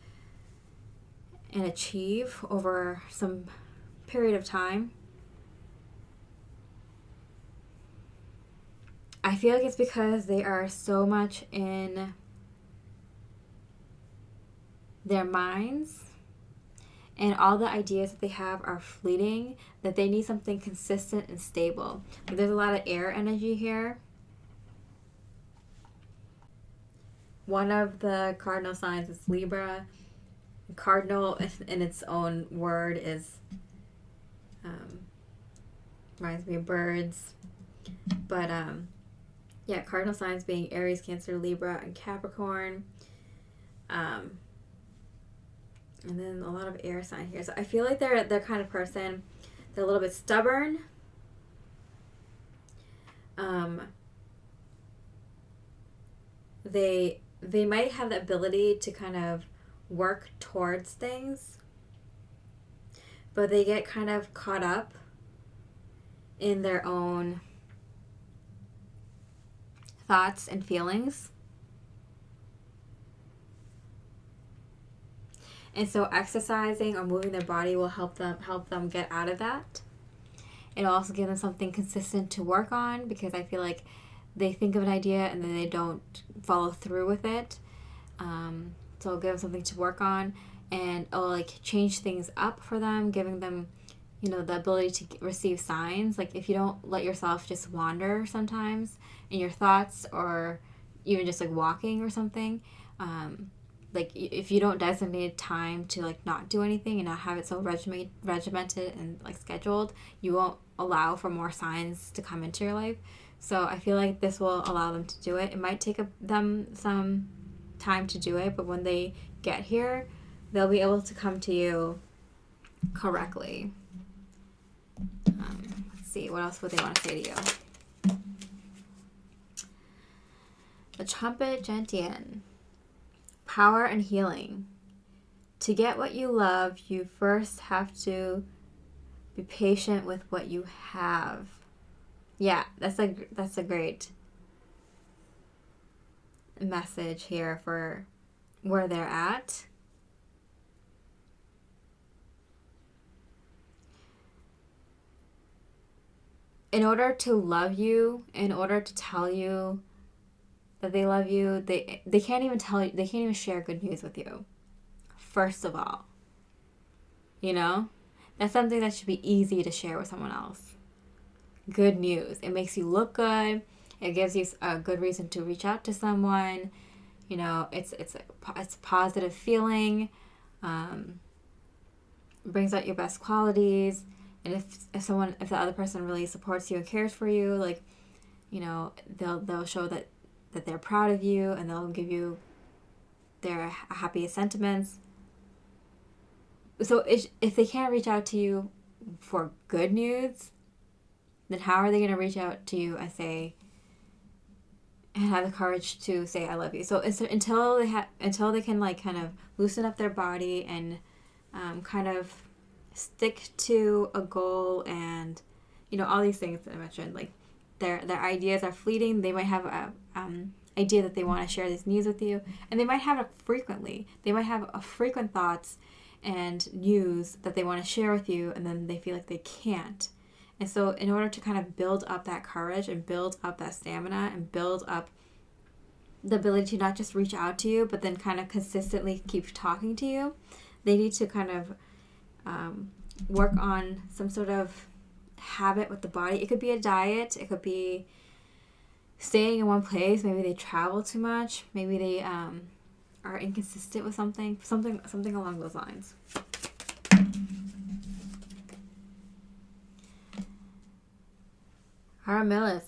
achieve over some period of time. I feel like it's because they are so much in their minds, and all the ideas that they have are fleeting, that they need something consistent and stable. Like, there's a lot of air energy here. One of the cardinal signs is Libra. Cardinal in its own word is reminds me of birds. But cardinal signs being Aries, Cancer, Libra, and Capricorn. And then a lot of air sign here. So I feel like they're kind of person. They're a little bit stubborn. They might have the ability to kind of work towards things, but they get kind of caught up in their own thoughts and feelings. And so exercising or moving their body will help them get out of that. It'll also give them something consistent to work on, because I feel like they think of an idea and then they don't follow through with it. So it'll give them something to work on, and it'll like change things up for them, giving them, the ability to receive signs. Like, if you don't let yourself just wander sometimes in your thoughts, or even just like walking or something, like if you don't designate time to like not do anything and not have it so regimented and like scheduled, you won't allow for more signs to come into your life. So I feel like this will allow them to do it. It might take them some time to do it, but when they get here, they'll be able to come to you correctly. Let's see, what else would they want to say to you? The Trumpet Gentian. Power and healing. to get what you love, you first have to be patient with what you have. Yeah, that's a great message here for where they're at. In order to love you, in order to tell you that they love you, they can't even tell you, they can't even share good news with you. First of all, you know, that's something that should be easy to share with someone else. Good news. It makes you look good. It gives you a good reason to reach out to someone. You know, it's a positive feeling. Brings out your best qualities. And if the other person really supports you and cares for you, like, you know, they'll show that they're proud of you, and they'll give you their happiest sentiments. So if they can't reach out to you for good news, then how are they going to reach out to you and say, and have the courage to say I love you? So until they can like kind of loosen up their body and kind of stick to a goal, and you know, all these things that I mentioned, like their ideas are fleeting. They might have a idea that they want to share this news with you, and they might have it frequently. They might have a frequent thoughts and news that they want to share with you, and then they feel like they can't. And so in order to kind of build up that courage and build up that stamina and build up the ability to not just reach out to you, but then kind of consistently keep talking to you, they need to kind of work on some sort of habit with the body. It could be a diet. It could be staying in one place. Maybe they travel too much. Maybe they are inconsistent with something along those lines. Haramilis.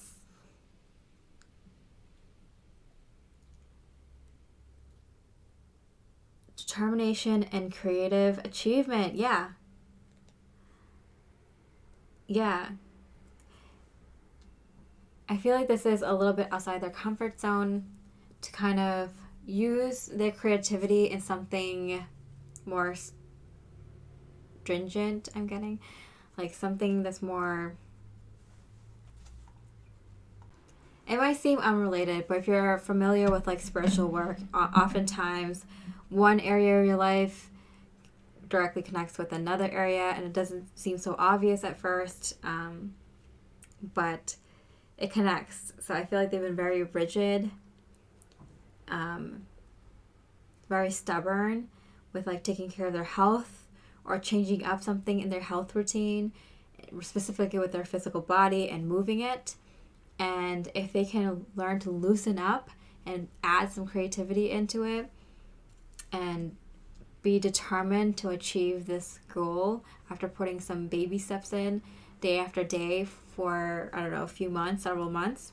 Determination and creative achievement. Yeah. I feel like this is a little bit outside their comfort zone to kind of use their creativity in something more stringent, I'm getting. Like something that's more... It might seem unrelated, but if you're familiar with like spiritual work, oftentimes one area of your life directly connects with another area, and it doesn't seem so obvious at first, but it connects. So I feel like they've been very rigid, very stubborn with like taking care of their health or changing up something in their health routine, specifically with their physical body and moving it. And if they can learn to loosen up and add some creativity into it and be determined to achieve this goal after putting some baby steps in day after day for, I don't know, a few months, several months,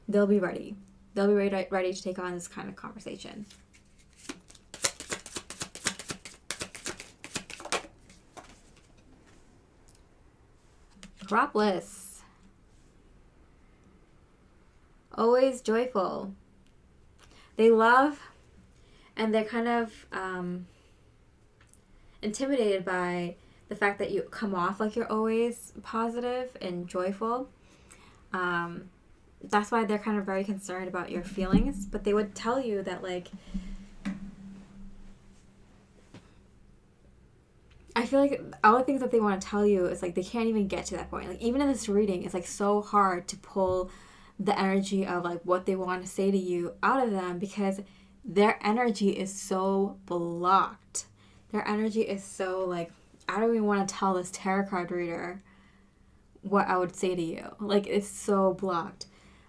they'll be ready. They'll be ready to take on this kind of conversation. Cropless. Always joyful. They love, and they're kind of intimidated by the fact that you come off like you're always positive and joyful. That's why they're kind of very concerned about your feelings, but they would tell you that, like, I feel like all the things that they want to tell you is like they can't even get to that point. Like even in this reading, it's like so hard to pull the energy of like what they want to say to you out of them, because their energy is so blocked. Their energy is so like, I don't even want to tell this tarot card reader what I would say to you. Like it's so blocked.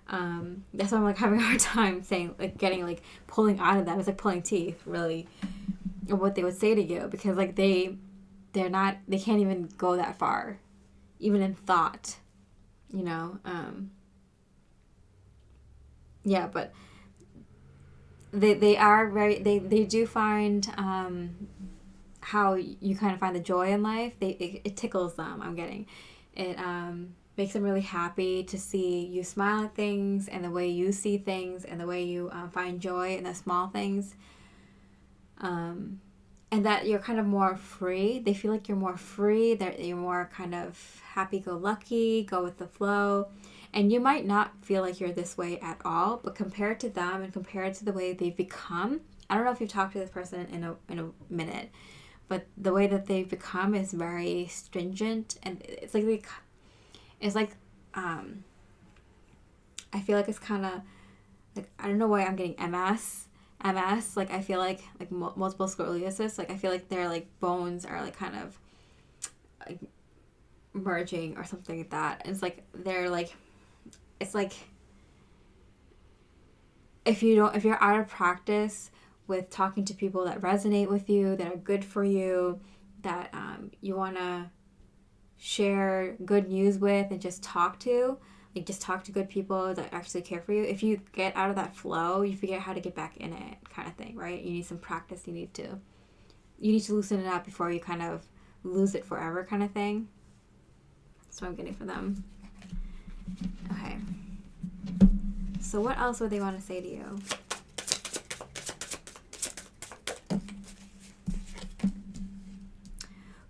That's why I'm like having a hard time saying, like, getting, like, pulling out of them. It's like pulling teeth, really, of what they would say to you, because like they can't even go that far, even in thought, you know. Yeah, but they are very, they do find how you kind of find the joy in life. It tickles them. I'm getting it. Makes them really happy to see you smile at things, and the way you see things, and the way you find joy in the small things. and that you're kind of more free. They feel like you're more free, that you're more kind of happy-go-lucky, go with the flow. And you might not feel like you're this way at all, but compared to them and compared to the way they've become, I don't know if you've talked to this person in a minute, but the way that they've become is very stringent, and it's like I feel like it's kind of like, I don't know why I'm getting MS. Like I feel like multiple sclerosis. Like I feel like their like bones are like kind of like merging or something like that. And it's like they're like, it's like if you're out of practice with talking to people that resonate with you, that are good for you, that you want to share good news with and just talk to, like just talk to good people that actually care for you. If you get out of that flow, you forget how to get back in it, kind of thing, right? You need some practice. You need to loosen it up before you kind of lose it forever, kind of thing. That's what I'm getting for them. Okay. So what else would they want to say to you?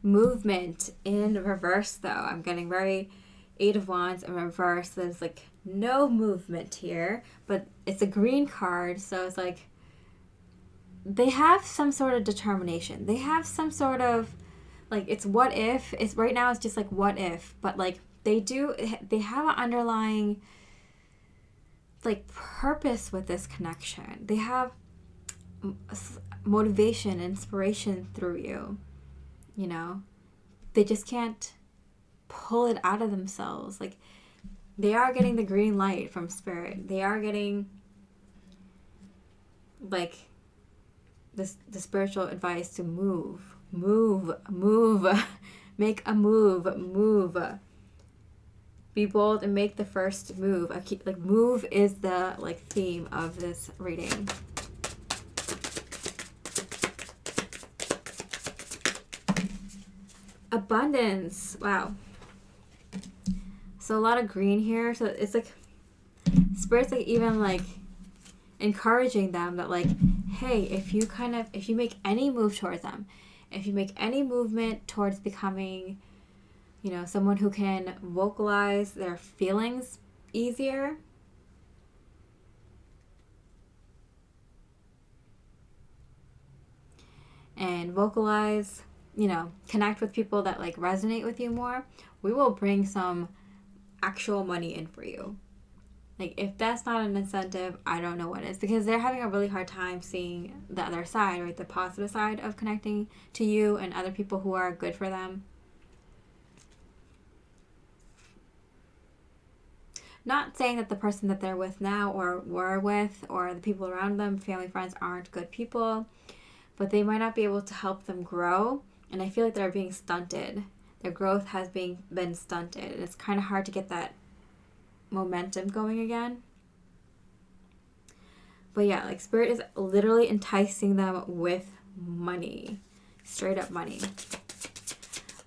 Movement in reverse, though. I'm getting very Eight of Wands in reverse. There's like no movement here, but it's a green card, so it's like they have some sort of determination. They have some sort of like, it's what if. It's right now it's just like what if, but like they have an underlying like purpose with this connection. They have motivation, inspiration through you. You know, they just can't pull it out of themselves. Like they are getting the green light from spirit. They are getting like the spiritual advice to move, make a move. Be bold and make the first move. Like move is the like theme of this reading. Abundance. Wow. So a lot of green here. So it's like spirit's like even like encouraging them that like, hey, if you make any move towards them, if you make any movement towards becoming, you know, someone who can vocalize their feelings easier, and vocalize, you know, connect with people that like resonate with you more, we will bring some actual money in for you. Like if that's not an incentive, I don't know what is, because they're having a really hard time seeing the other side, right? The positive side of connecting to you and other people who are good for them. Not saying that the person that they're with now or were with or the people around them, family, friends, aren't good people, but they might not be able to help them grow. And I feel like they're being stunted. Their growth has been stunted. And it's kind of hard to get that momentum going again. But yeah, like spirit is literally enticing them with money. Straight up money.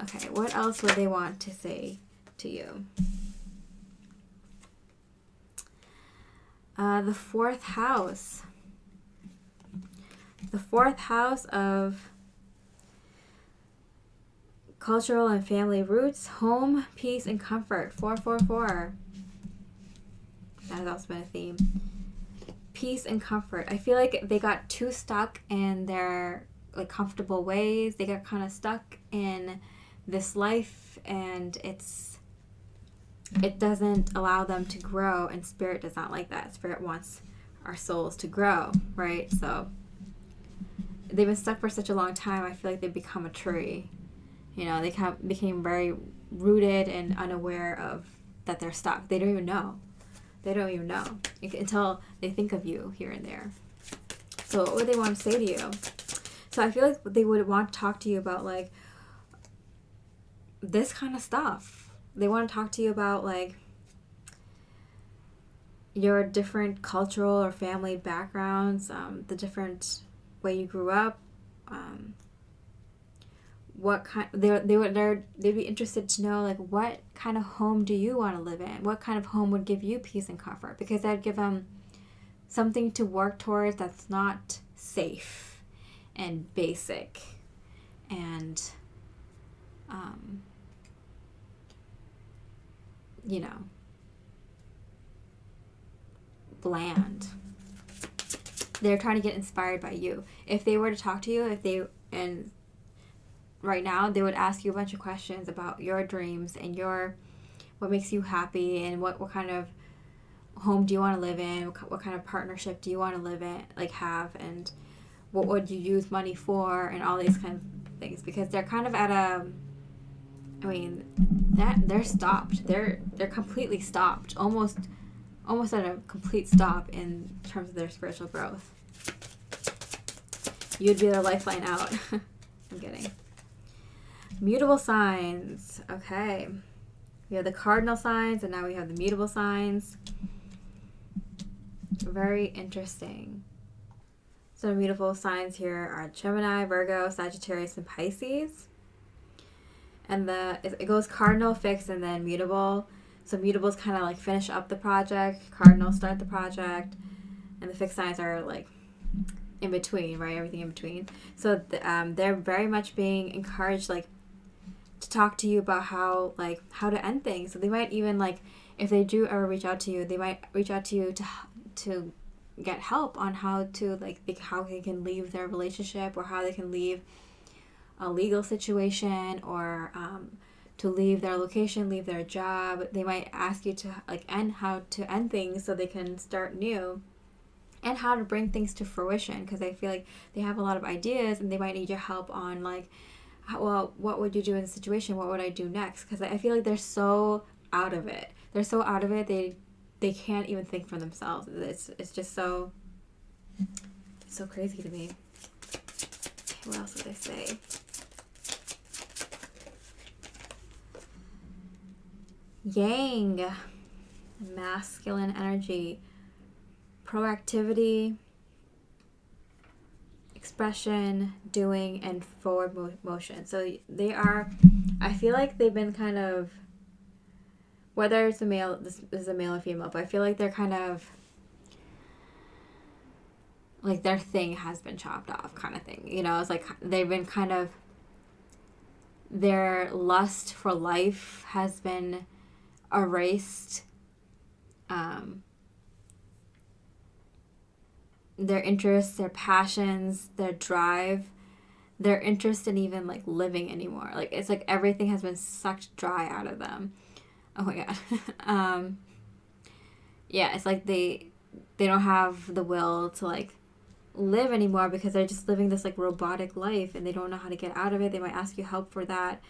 Okay, what else would they want to say to you? The fourth house. The fourth house of cultural and family roots, home, peace, and comfort. 444. That has also been a theme. Peace and comfort. I feel like they got too stuck in their like comfortable ways. They got kind of stuck in this life, and it doesn't allow them to grow, and spirit does not like that. Spirit wants our souls to grow, right? So they've been stuck for such a long time. I feel like they've become a tree. You know, they became very rooted and unaware of that they're stuck. They don't even know. Until they think of you here and there. So what would they want to say to you? So I feel like they would want to talk to you about like this kind of stuff. They want to talk to you about like your different cultural or family backgrounds, the different way you grew up, what kind they'd be interested to know like what kind of home do you want to live in? What kind of home would give you peace and comfort? Because that'd give them something to work towards that's not safe and basic, and, you know, bland. They're trying to get inspired by you. If they were to talk to you, and right now, they would ask you a bunch of questions about your dreams and what makes you happy, and what kind of home do you want to live in, what kind of partnership do you want to live in, like have, and what would you use money for, and all these kinds of things, because they're kind of at a, I mean, that they're stopped. They're completely stopped, almost at a complete stop in terms of their spiritual growth. You'd be their lifeline out. I'm kidding. Mutable signs. Okay. We have the cardinal signs, and now we have the mutable signs. Very interesting. So the mutable signs here are Gemini, Virgo, Sagittarius, and Pisces. And it goes cardinal, fixed, and then mutable. So mutables kind of like finish up the project. Cardinals start the project. And the fixed signs are like in between, right? Everything in between. So they're very much being encouraged, like, to talk to you about how to end things. So they might even, like, if they do ever reach out to you, they might reach out to you to get help on how how they can leave their relationship, or how they can leave a legal situation, or to leave their location, leave their job. They might ask you to how to end things so they can start new, and how to bring things to fruition, because I feel like they have a lot of ideas and they might need your help on what would you do in this situation? What would I do next? Because I feel like they're so out of it. They can't even think for themselves. It's just so crazy to me. Okay, what else would I say? Yang, masculine energy, proactivity, expression, doing, and forward motion. So I feel like they've been kind of, whether it's this is a male or female, but I feel like they're kind of, like, their thing has been chopped off, kind of thing. You know, it's like they've been kind of, their lust for life has been erased. Their interests, their passions, their drive, their interest in even like living anymore. Like, it's like everything has been sucked dry out of them. Oh my god. Yeah, it's like they don't have the will to like live anymore, because they're just living this like robotic life, and they don't know how to get out of it. They might ask you help for that.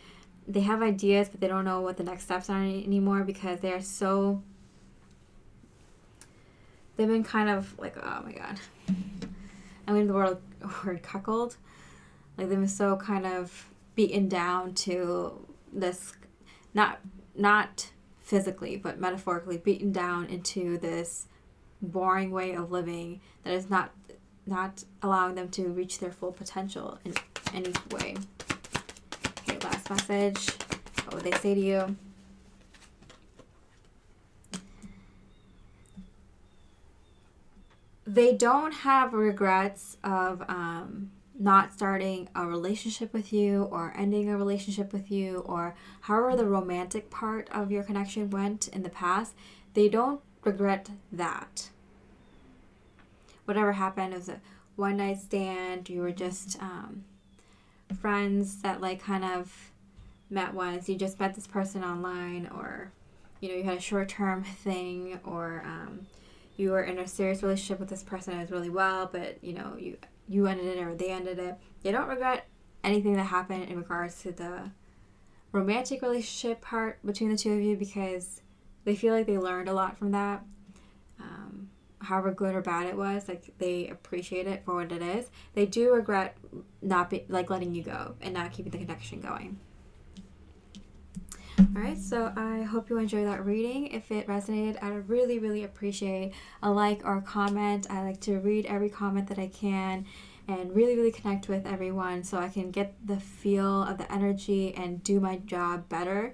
They have ideas, but they don't know what the next steps are anymore, because they are so, they've been kind of like, oh my god, I mean the word cuckold. Like, they've been so kind of beaten down to this, not physically, but metaphorically beaten down into this boring way of living that is not allowing them to reach their full potential in any way. Okay, last message. What would they say to you? They don't have regrets of not starting a relationship with you, or ending a relationship with you, or however the romantic part of your connection went in the past. They don't regret that. Whatever happened, it was a one night stand, you were just friends that like kind of met once, you just met this person online, or you had a short-term thing, or you were in a serious relationship with this person and it was really well, but you ended it, or they ended it. They don't regret anything that happened in regards to the romantic relationship part between the two of you, because they feel like they learned a lot from that. However good or bad it was, like, they appreciate it for what it is. They do regret not letting you go and not keeping the connection going. Alright, so I hope you enjoyed that reading. If it resonated, I would really, really appreciate a like or a comment. I like to read every comment that I can and really, really connect with everyone so I can get the feel of the energy and do my job better.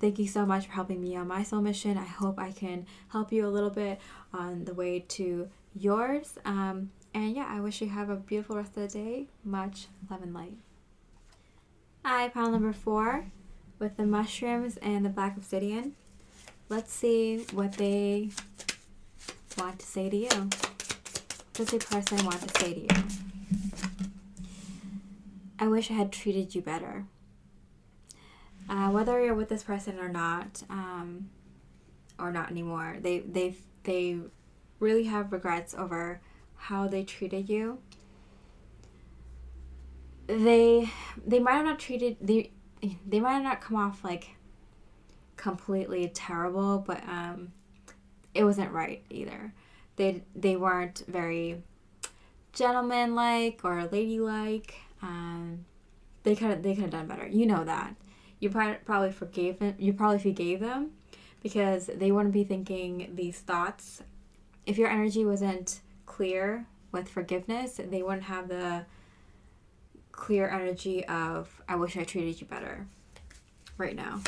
Thank you so much for helping me on my soul mission. I hope I can help you a little bit on the way to yours. And yeah, I wish you have a beautiful rest of the day. Much love and light. Hi, pile number 4 with the mushrooms and the black obsidian. Let's see what they want to say to you. What does a person want to say to you? I wish I had treated you better. Whether you're with this person or not anymore, they really have regrets over how they treated you. They might have not treated they might have not come off like completely terrible, but it wasn't right either. They weren't very gentlemanlike or ladylike. They could have done better. You know that. You probably forgave them. You probably forgave them because they wouldn't be thinking these thoughts. If your energy wasn't clear with forgiveness, they wouldn't have the clear energy of I wish I treated you better right now.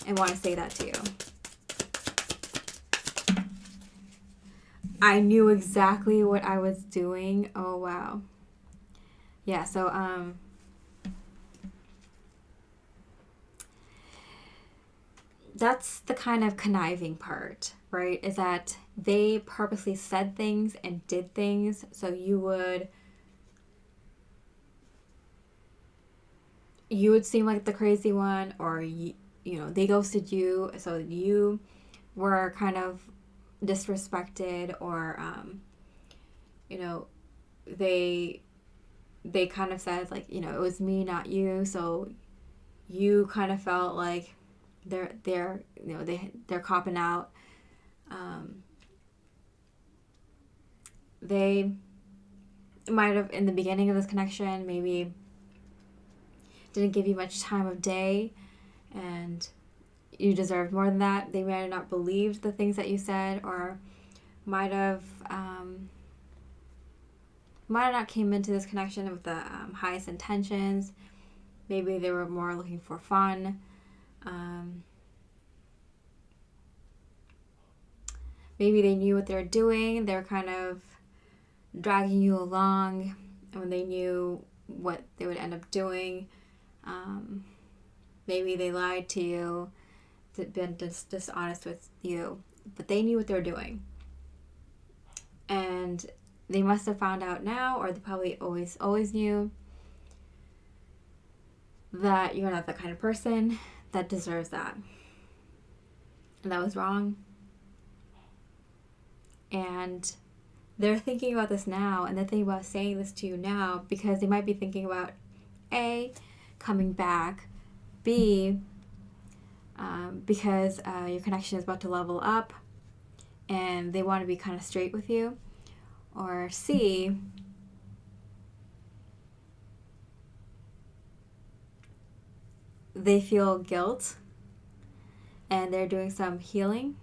I want to say that to you. I knew exactly what I was doing. Oh wow. Yeah, so that's the kind of conniving part, right? Is that they purposely said things and did things so you would seem like the crazy one, or you know, they ghosted you so you were kind of disrespected, or you know, they kind of said like, you know, it was me not you, so you kind of felt like they're you know, they're copping out. They might have in the beginning of this connection maybe didn't give you much time of day, and you deserved more than that. They might have not believed the things that you said, or might have not came into this connection with the highest intentions. Maybe they were more looking for fun. Maybe they knew what they were doing. They're kind of dragging you along, and when they knew what they would end up doing, maybe they lied to you, been dishonest with you, but they knew what they were doing. And they must have found out now, or they probably always knew that you're not the kind of person that deserves that. And that was wrong. And they're thinking about this now, and they're thinking about saying this to you now because they might be thinking about A, coming back, B, because your connection is about to level up and they want to be kind of straight with you, or C, they feel guilt and they're doing some healing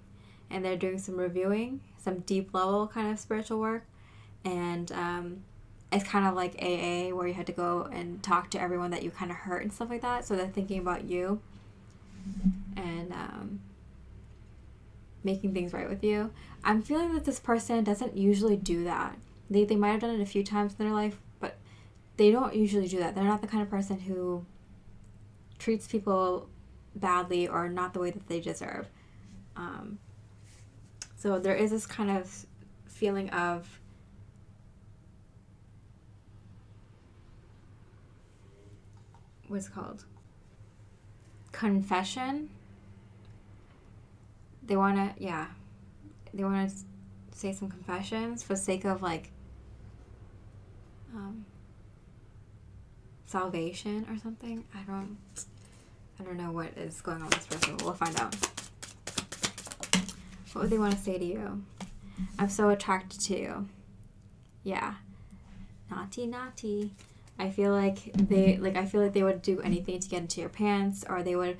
and they're doing some reviewing, some deep level kind of spiritual work, and it's kind of like AA where you had to go and talk to everyone that you kind of hurt and stuff like that, so they're thinking about you and making things right with you. I'm feeling that this person doesn't usually do that. They might have done it a few times in their life, but they don't usually do that. They're not the kind of person who treats people badly or not the way that they deserve. So there is this kind of feeling of what's it called? Confession. They want to say some confessions for the sake of like salvation or something. I don't know what is going on with this person, but we'll find out. What would they want to say to you? I'm so attracted to you. Yeah. Naughty. I feel like they would do anything to get into your pants, or they would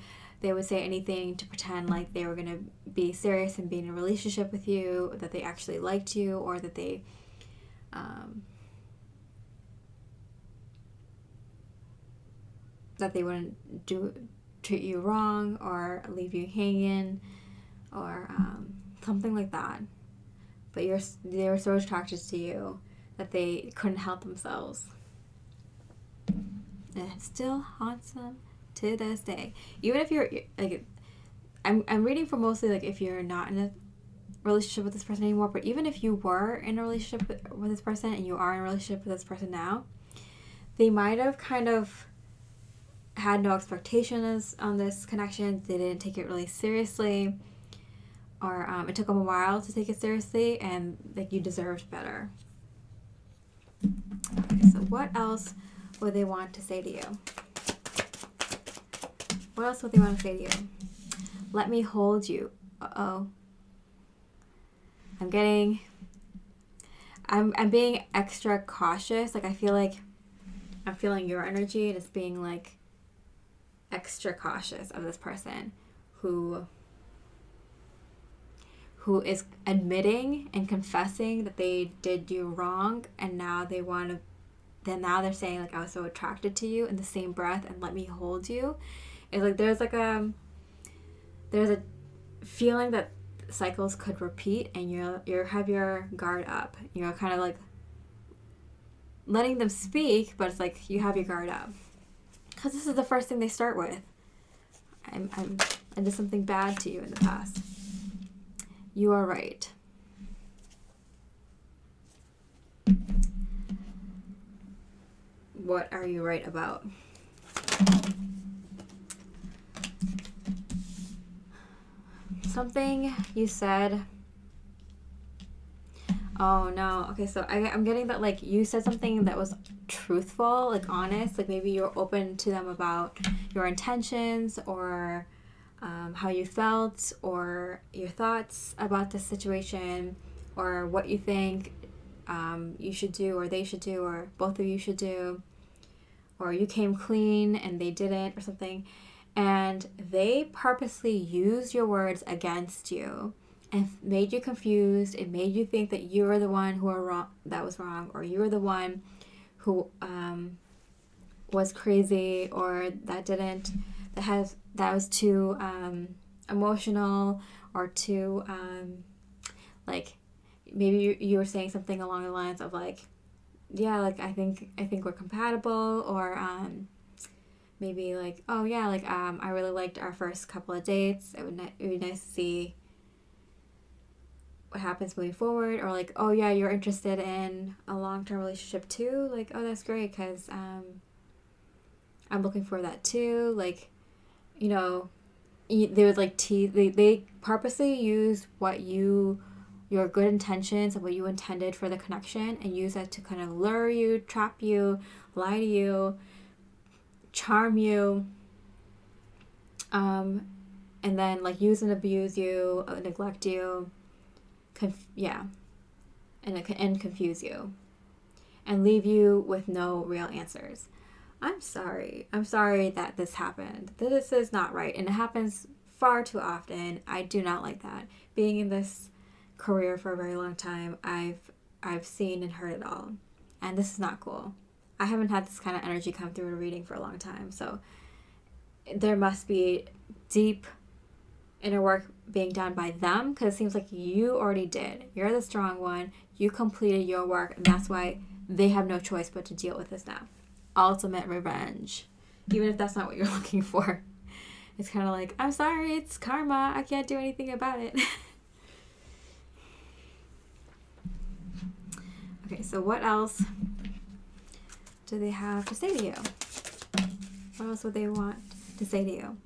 say anything to pretend like they were going to be serious and be in a relationship with you, that they actually liked you, or that they wouldn't treat you wrong or leave you hanging, or something like that. But they were so attracted to you that they couldn't help themselves. and it still haunts them to this day. Even if you're like, I'm reading for mostly like if you're not in a relationship with this person anymore, but even if you were in a relationship with this person and you are in a relationship with this person now, they might have kind of had no expectations on this connection. They didn't take it really seriously, or it took them a while to take it seriously, and like you deserved better. Okay, so what else would they want to say to you? What else would they want to say to you? Let me hold you. Uh-oh. I'm being extra cautious. Like I feel like I'm feeling your energy and it's being like extra cautious of this person who is admitting and confessing that they did you wrong, and now they're saying like I was so attracted to you in the same breath, and let me hold you. It's like there's a feeling that cycles could repeat, and you have your guard up. You're kind of like letting them speak, but it's like you have your guard up because this is the first thing they start with. I did something bad to you in the past. You are right. What are you right about? Something you said. Oh no. Okay, so I'm getting that like you said something that was truthful, like honest, like maybe you're open to them about your intentions or how you felt or your thoughts about the situation or what you think you should do or they should do or both of you should do, or you came clean and they didn't or something, and they purposely used your words against you and made you confused. It made you think that you were the one who were wrong, that was wrong, or you were the one who was crazy, or that was too emotional, or too like maybe you were saying something along the lines of like, yeah, like I think we're compatible, or maybe like, oh yeah, like I really liked our first couple of dates. It would be nice to see what happens moving forward, or like, oh yeah, you're interested in a long-term relationship too. Like, oh, that's great because I'm looking for that too. Like, you know, they would like tease. They purposely use your good intentions and what you intended for the connection, and use that to kind of lure you, trap you, lie to you, charm you, and then like use and abuse you, neglect you, and confuse you, and leave you with no real answers. I'm sorry that this happened. This is not right, and it happens far too often. I do not like that. Being in this career for a very long time, I've seen and heard it all, and this is not cool. I haven't had this kind of energy come through a reading for a long time, so there must be deep inner work being done by them, because it seems like you already did. You're the strong one. You completed your work, and that's why they have no choice but to deal with this now. Ultimate revenge, even if that's not what you're looking for. It's kind of like, I'm sorry, it's karma. I can't do anything about it. Okay, so what else do they have to say to you? What else would they want to say to you?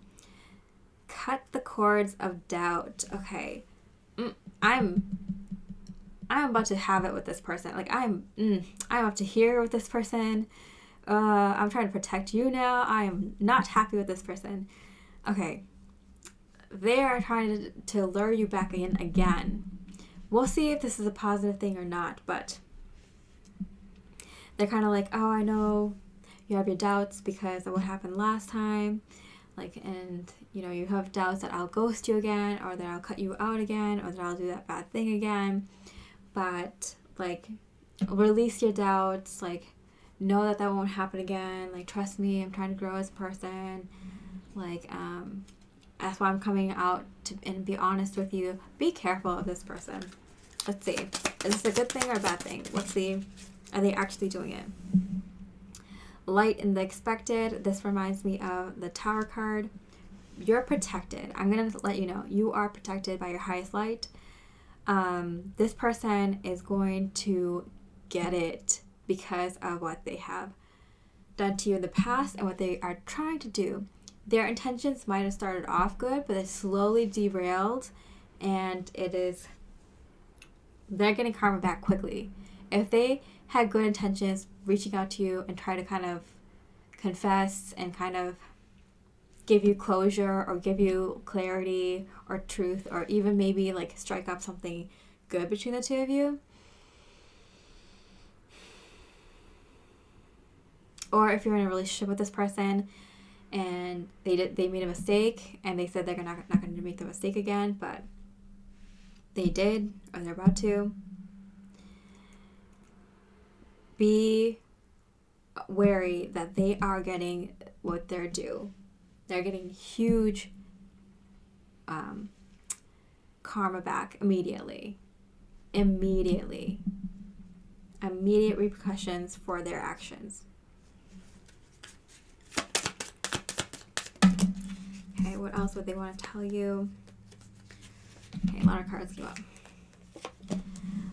Cut the cords of doubt. Okay. I'm about to have it with this person. Like I'm up to here with this person. I'm trying to protect you now. I am not happy with this person. Okay. They are trying to lure you back in again. We'll see if this is a positive thing or not, but they're kind of like, oh, I know you have your doubts because of what happened last time. Like, and, you know, you have doubts that I'll ghost you again, or that I'll cut you out again, or that I'll do that bad thing again. But, like, release your doubts. Like, know that won't happen again. Like, trust me, I'm trying to grow as a person. Like, that's why I'm coming out and be honest with you. Be careful of this person. Let's see. Is this a good thing or a bad thing? Let's see. Are they actually doing it? light in the expected. This reminds me of the Tower card. You're protected. I'm going to let you know. You are protected by your highest light. This person is going to get it because of what they have done to you in the past and what they are trying to do. Their intentions might have started off good, but they slowly derailed, and they're getting karma back quickly. If they had good intentions reaching out to you and try to kind of confess and kind of give you closure or give you clarity or truth, or even maybe like strike up something good between the two of you, or if you're in a relationship with this person and they made a mistake and they said they're not going to make the mistake again, but they did, or they're about to, be wary that they are getting what they're due. They're getting huge karma back immediately. Immediate repercussions for their actions. Okay, what else would they want to tell you? Okay, a lot of cards came up.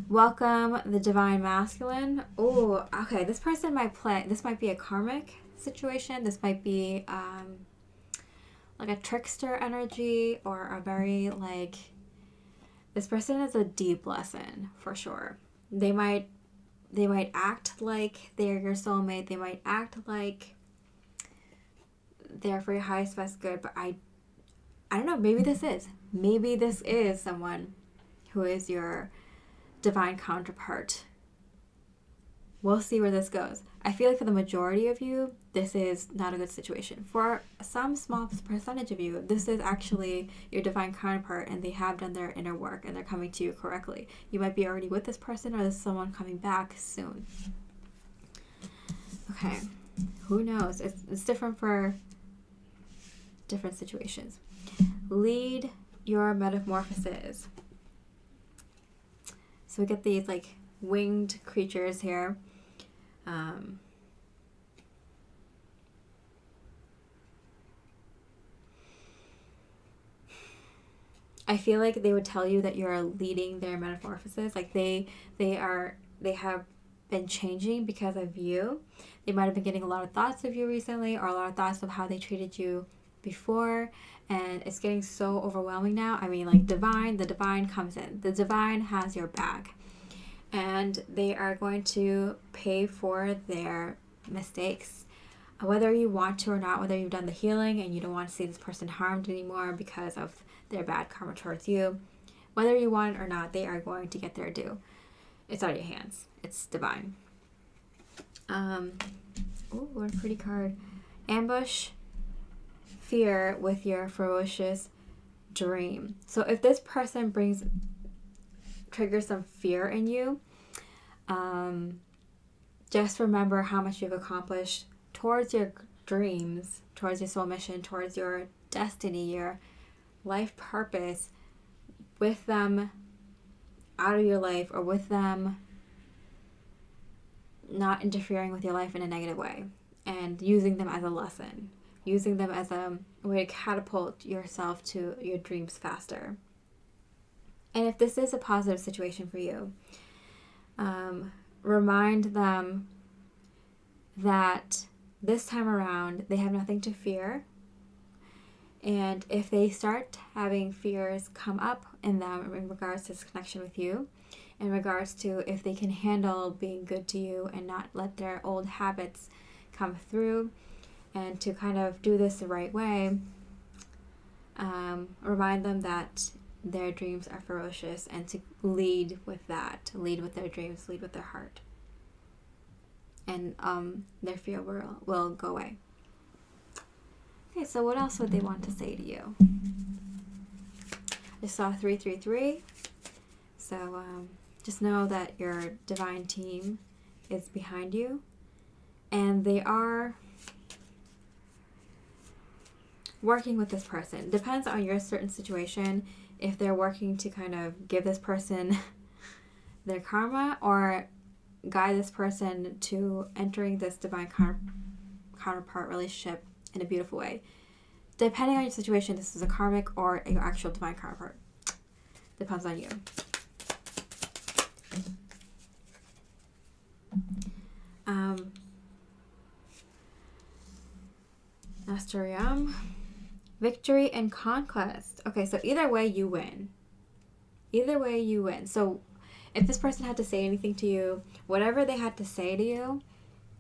Welcome the Divine Masculine. Oh, okay, this person this might be a karmic situation. This might be like a trickster energy, or a very like, this person is a deep lesson for sure. They might act like they're your soulmate. They might act like they're for your highest best good, but I don't know, maybe this is someone who is your divine counterpart. We'll see where this goes. I feel like for the majority of you, this is not a good situation. For some small percentage of you, this is actually your divine counterpart, and they have done their inner work and they're coming to you correctly. You might be already with this person, or there's someone coming back soon. Okay, who knows? It's different for different situations. Lead your metamorphosis. So we get these like winged creatures here. I feel like they would tell you that you're leading their metamorphosis. Like they have been changing because of you. They might have been getting a lot of thoughts of you recently, or a lot of thoughts of how they treated you before, and it's getting so overwhelming now. I mean, like the divine comes in. The divine has your back, and they are going to pay for their mistakes, whether you want to or not, whether you've done the healing and you don't want to see this person harmed anymore because of their bad karma towards you. Whether you want it or not, they are going to get their due. It's out of your hands. It's divine. Oh, what a pretty card. Ambush fear with your ferocious dream. So if this person triggers some fear in you, just remember how much you've accomplished towards your dreams, towards your soul mission, towards your destiny, your life purpose, with them out of your life, or with them not interfering with your life in a negative way, and using them as a lesson, using them as a way to catapult yourself to your dreams faster. And if this is a positive situation for you, remind them that this time around they have nothing to fear. And if they start having fears come up in them in regards to this connection with you, in regards to if they can handle being good to you and not let their old habits come through, and to kind of do this the right way, remind them that their dreams are ferocious, and to lead with that, lead with their dreams, lead with their heart. And their fear will go away. Okay, so what else would they want to say to you? I saw 333. So just know that your divine team is behind you, and they are working with this person. Depends on your certain situation if they're working to kind of give this person their karma, or guide this person to entering this divine counterpart relationship in a beautiful way. Depending on your situation, this is a karmic or your actual divine counterpart. Depends on you. Astariam. Victory and conquest. Okay, so either way you win. Either way you win. So if this person had to say anything to you, whatever they had to say to you,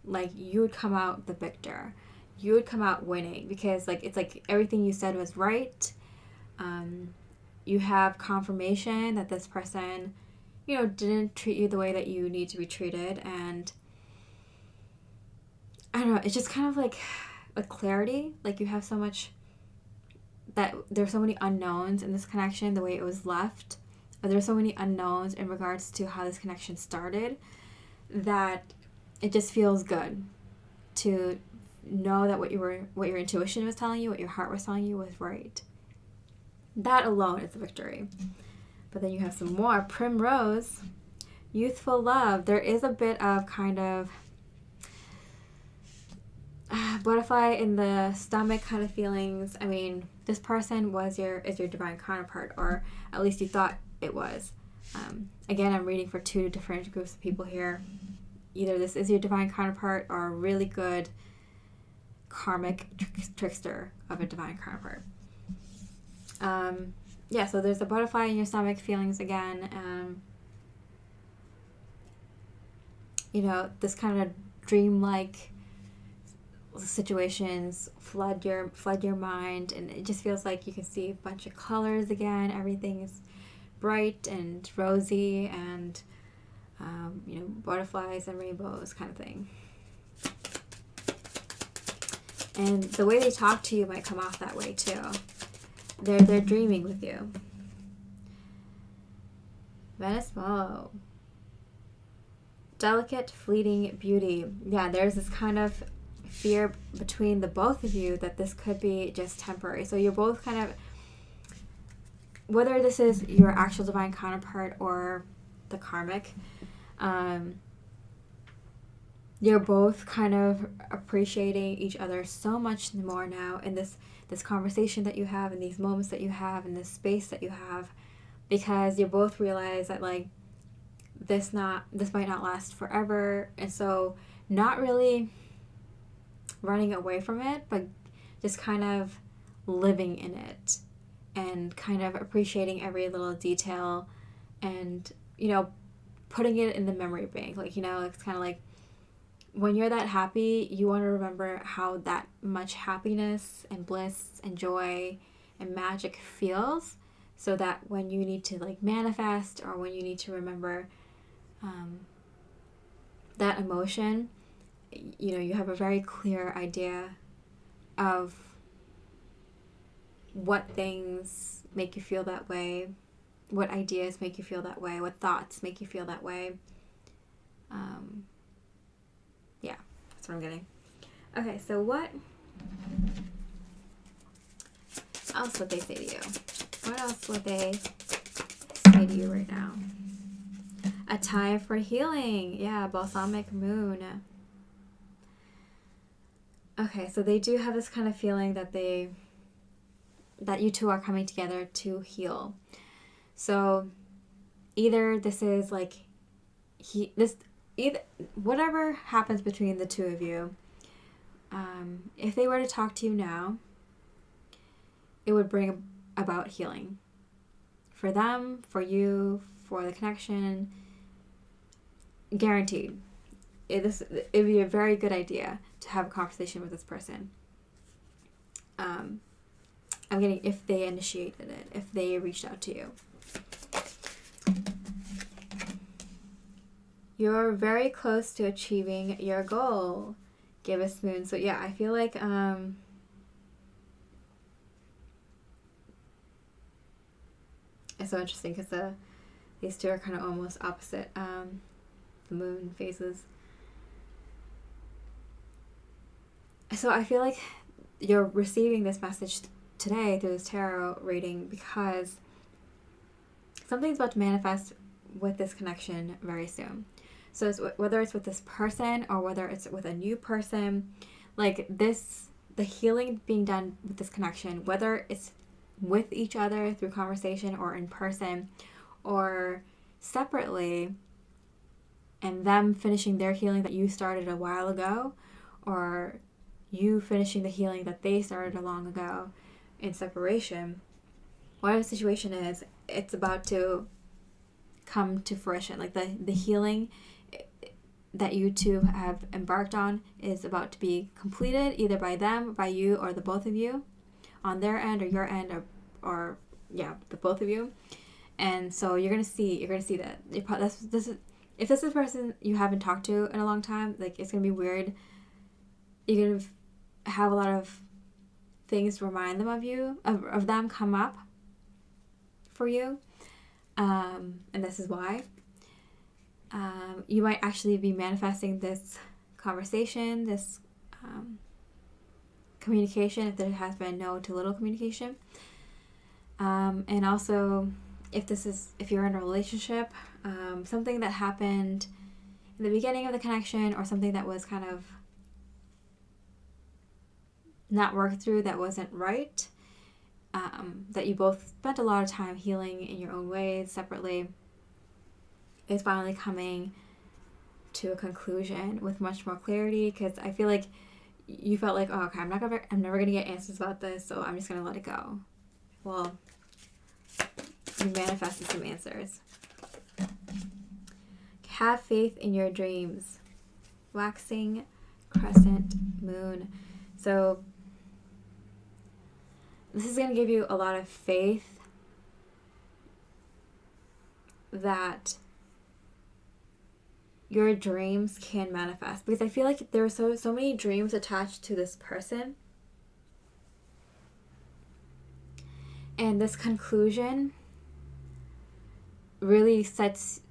like, you would come out the victor. You would come out winning, because like it's like everything you said was right. You have confirmation that this person, didn't treat you the way that you need to be treated, and I don't know, it's just kind of like a clarity. Like, you have so much, that there's so many unknowns in this connection, the way it was left. There's so many unknowns in regards to how this connection started, that it just feels good to know that what your intuition was telling you, what your heart was telling you, was right. That alone is a victory. But then you have some more. Primrose, youthful love. There is a bit of kind of butterfly in the stomach kind of feelings. I mean, this person is your divine counterpart, or at least you thought it was. Again, I'm reading for two different groups of people here. Either this is your divine counterpart, or a really good karmic trickster of a divine counterpart. So there's a butterfly in your stomach feelings again. This kind of dreamlike situations flood your mind, and it just feels like you can see a bunch of colors again. Everything is bright and rosy, and butterflies and rainbows kind of thing. And the way they talk to you might come off that way too. They're dreaming with you. Venismo. Delicate, fleeting beauty. Yeah, there's this kind of fear between the both of you that this could be just temporary. So you're both kind of, whether this is your actual divine counterpart or the karmic, you're both kind of appreciating each other so much more now in this conversation that you have, in these moments that you have, in this space that you have, because you both realize that, like, this might not last forever. And so not really running away from it, but just kind of living in it and kind of appreciating every little detail, and putting it in the memory bank. Like, it's kind of like, when you're that happy, you want to remember how that much happiness and bliss and joy and magic feels, so that when you need to, like, manifest, or when you need to remember that emotion, you have a very clear idea of what things make you feel that way, what ideas make you feel that way, what thoughts make you feel that way. Yeah, that's what I'm getting. Okay, so what else would they say to you? What else would they say to you right now? A time for healing. Yeah, balsamic moon. Okay, so they do have this kind of feeling that you two are coming together to heal. So either this is like whatever happens between the two of you, if they were to talk to you now, it would bring about healing for them, for you, for the connection. Guaranteed. It would be a very good idea to have a conversation with this person. I'm getting if they initiated it, if they reached out to you. You're very close to achieving your goal. Give us moon. So yeah, I feel like it's so interesting because these two are kind of almost opposite. The moon phases. So I feel like you're receiving this message today through this tarot reading because something's about to manifest with this connection very soon. So whether it's with this person or whether it's with a new person, like this, the healing being done with this connection, whether it's with each other through conversation or in person or separately, and them finishing their healing that you started a while ago, or you finishing the healing that they started long ago in separation, whatever the situation is, it's about to come to fruition. Like the healing that you two have embarked on is about to be completed, either by them, by you, or the both of you, on their end or your end, or yeah, the both of you. And so you're gonna see that this is, if this is a person you haven't talked to in a long time, like, it's gonna be weird. You're gonna have a lot of things to remind them of you, of them come up for you, and this is why. You might actually be manifesting this conversation, this communication, if there has been no to little communication. And also, if you're in a relationship, something that happened in the beginning of the connection, or something that was kind of not worked through, that wasn't right, that you both spent a lot of time healing in your own ways separately, is finally coming to a conclusion with much more clarity. Because I feel like you felt like, oh, okay, I'm never gonna get answers about this, so I'm just gonna let it go. Well, you manifested some answers. Have faith in your dreams. Waxing crescent moon. So this is going to give you a lot of faith that your dreams can manifest, because I feel like there are so many dreams attached to this person, and this conclusion really sets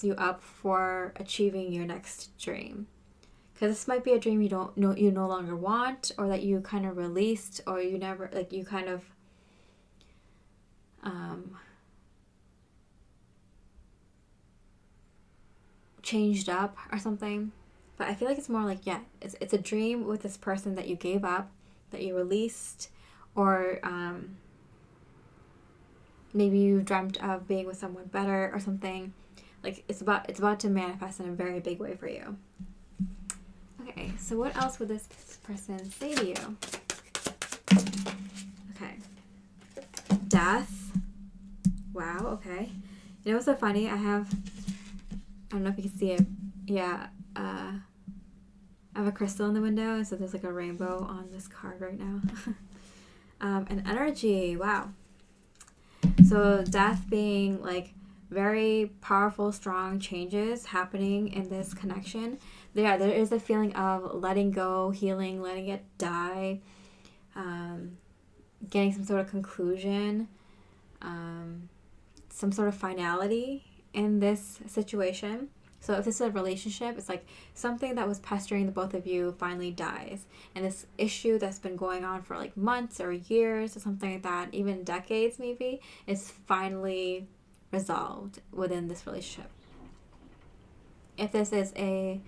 you up for achieving your next dream. Because this might be a dream you no longer want, or that you kind of released, or you never, like, you kind of changed up or something. But I feel like it's more like, yeah, it's a dream with this person that you gave up, that you released, or maybe you dreamt of being with someone better or something. Like, it's about to manifest in a very big way for you. Okay, so what else would this person say to you? Okay. Death. Wow, okay. You know what's so funny? I don't know if you can see it. Yeah, I have a crystal in the window, and so there's like a rainbow on this card right now. And energy, wow. So death being like very powerful, strong changes happening in this connection. There is a feeling of letting go, healing, letting it die, getting some sort of conclusion, some sort of finality in this situation. So if this is a relationship, it's like something that was pestering the both of you finally dies. And this issue that's been going on for like months or years or something like that, even decades maybe, is finally resolved within this relationship. If this is a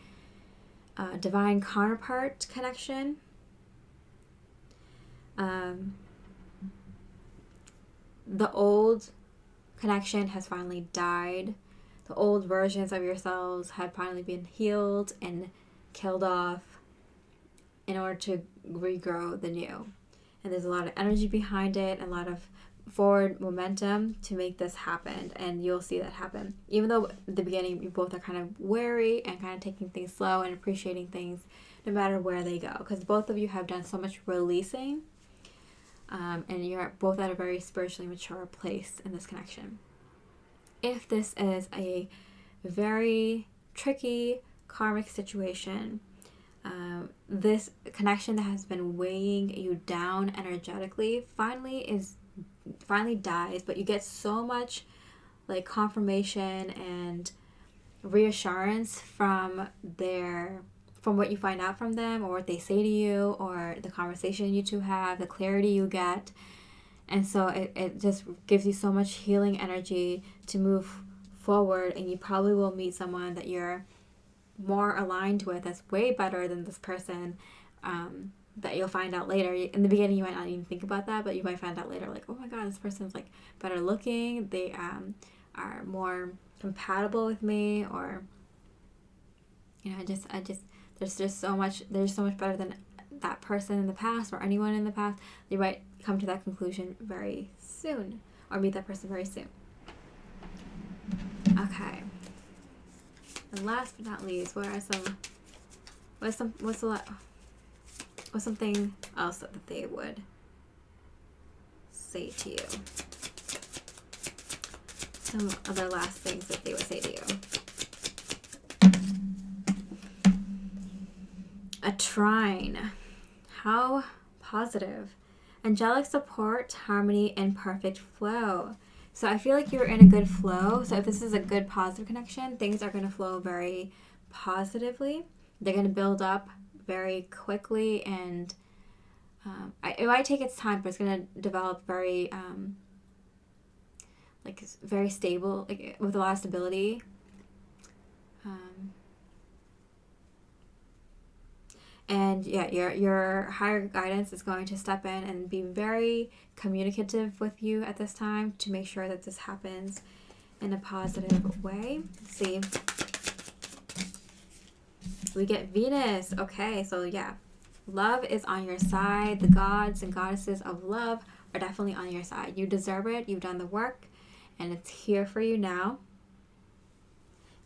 divine counterpart connection, the old connection has finally died. The old versions of yourselves had finally been healed and killed off in order to regrow the new. And there's a lot of energy behind it, and a lot of forward momentum to make this happen, and you'll see that happen. Even though at the beginning you both are kind of wary and kind of taking things slow and appreciating things no matter where they go, because both of you have done so much releasing, and you're both at a very spiritually mature place in this connection. If this is a very tricky karmic situation, this connection that has been weighing you down energetically finally dies, but you get so much like confirmation and reassurance from what you find out from them, or what they say to you, or the conversation you two have, the clarity you get. And so it just gives you so much healing energy to move forward, and you probably will meet someone that you're more aligned with that's way better than this person, that you'll find out later. In the beginning, you might not even think about that, but you might find out later, like, oh my God, this person's like better looking. They are more compatible with me, or I just there's so much better than that person in the past or anyone in the past. You might come to that conclusion very soon, or meet that person very soon. Okay. And last but not least, what's something else that they would say to you? Some other last things that they would say to you. A trine. How positive. Angelic support, harmony, and perfect flow. So I feel like you're in a good flow. So if this is a good positive connection, things are going to flow very positively. They're going to build up very quickly, and it might take its time, but it's going to develop very very stable, like with a lot of stability. And yeah, your higher guidance is going to step in and be very communicative with you at this time to make sure that this happens in a positive way. Let's see. We get Venus. Okay, so yeah. Love is on your side. The gods and goddesses of love are definitely on your side. You deserve it. You've done the work, and it's here for you now.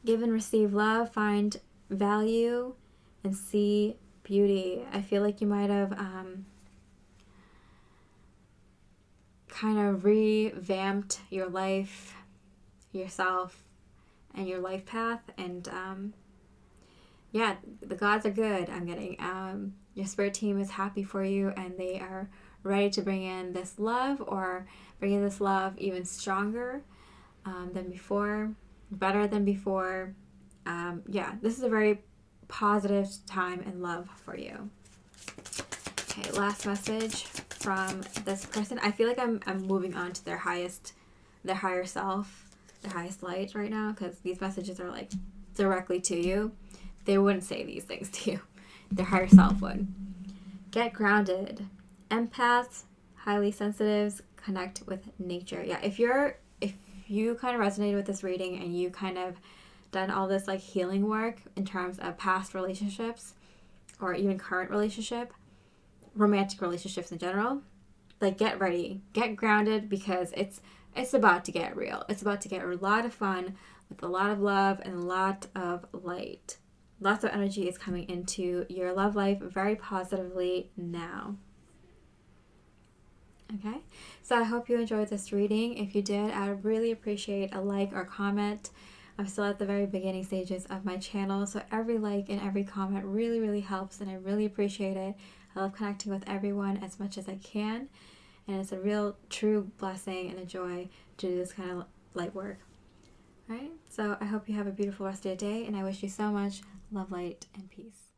Give and receive love. Find value and see beauty. I feel like you might have kind of revamped your life, yourself, and your life path. And yeah, the gods are good. I'm getting your spirit team is happy for you, and they are ready to bring in this love, or bring in this love even stronger than before, better than before. Yeah, this is a very positive time in love for you. Okay, last message from this person. I feel like I'm moving on to their higher self, their highest light right now, because these messages are like directly to you. They wouldn't say these things to you. Their higher self would. Get grounded. Empaths, highly sensitives, connect with nature. Yeah, if you kind of resonated with this reading, and you kind of done all this like healing work in terms of past relationships, or even current romantic relationships in general, like get ready, get grounded, because it's about to get real. It's about to get a lot of fun with a lot of love and a lot of light. Lots of energy is coming into your love life very positively now. Okay, so I hope you enjoyed this reading. If you did, I would really appreciate a like or comment. I'm still at the very beginning stages of my channel, so every like and every comment really, really helps, and I really appreciate it. I love connecting with everyone as much as I can, and it's a real, true blessing and a joy to do this kind of light work. All right, so I hope you have a beautiful rest of your day, and I wish you so much love, light, and peace.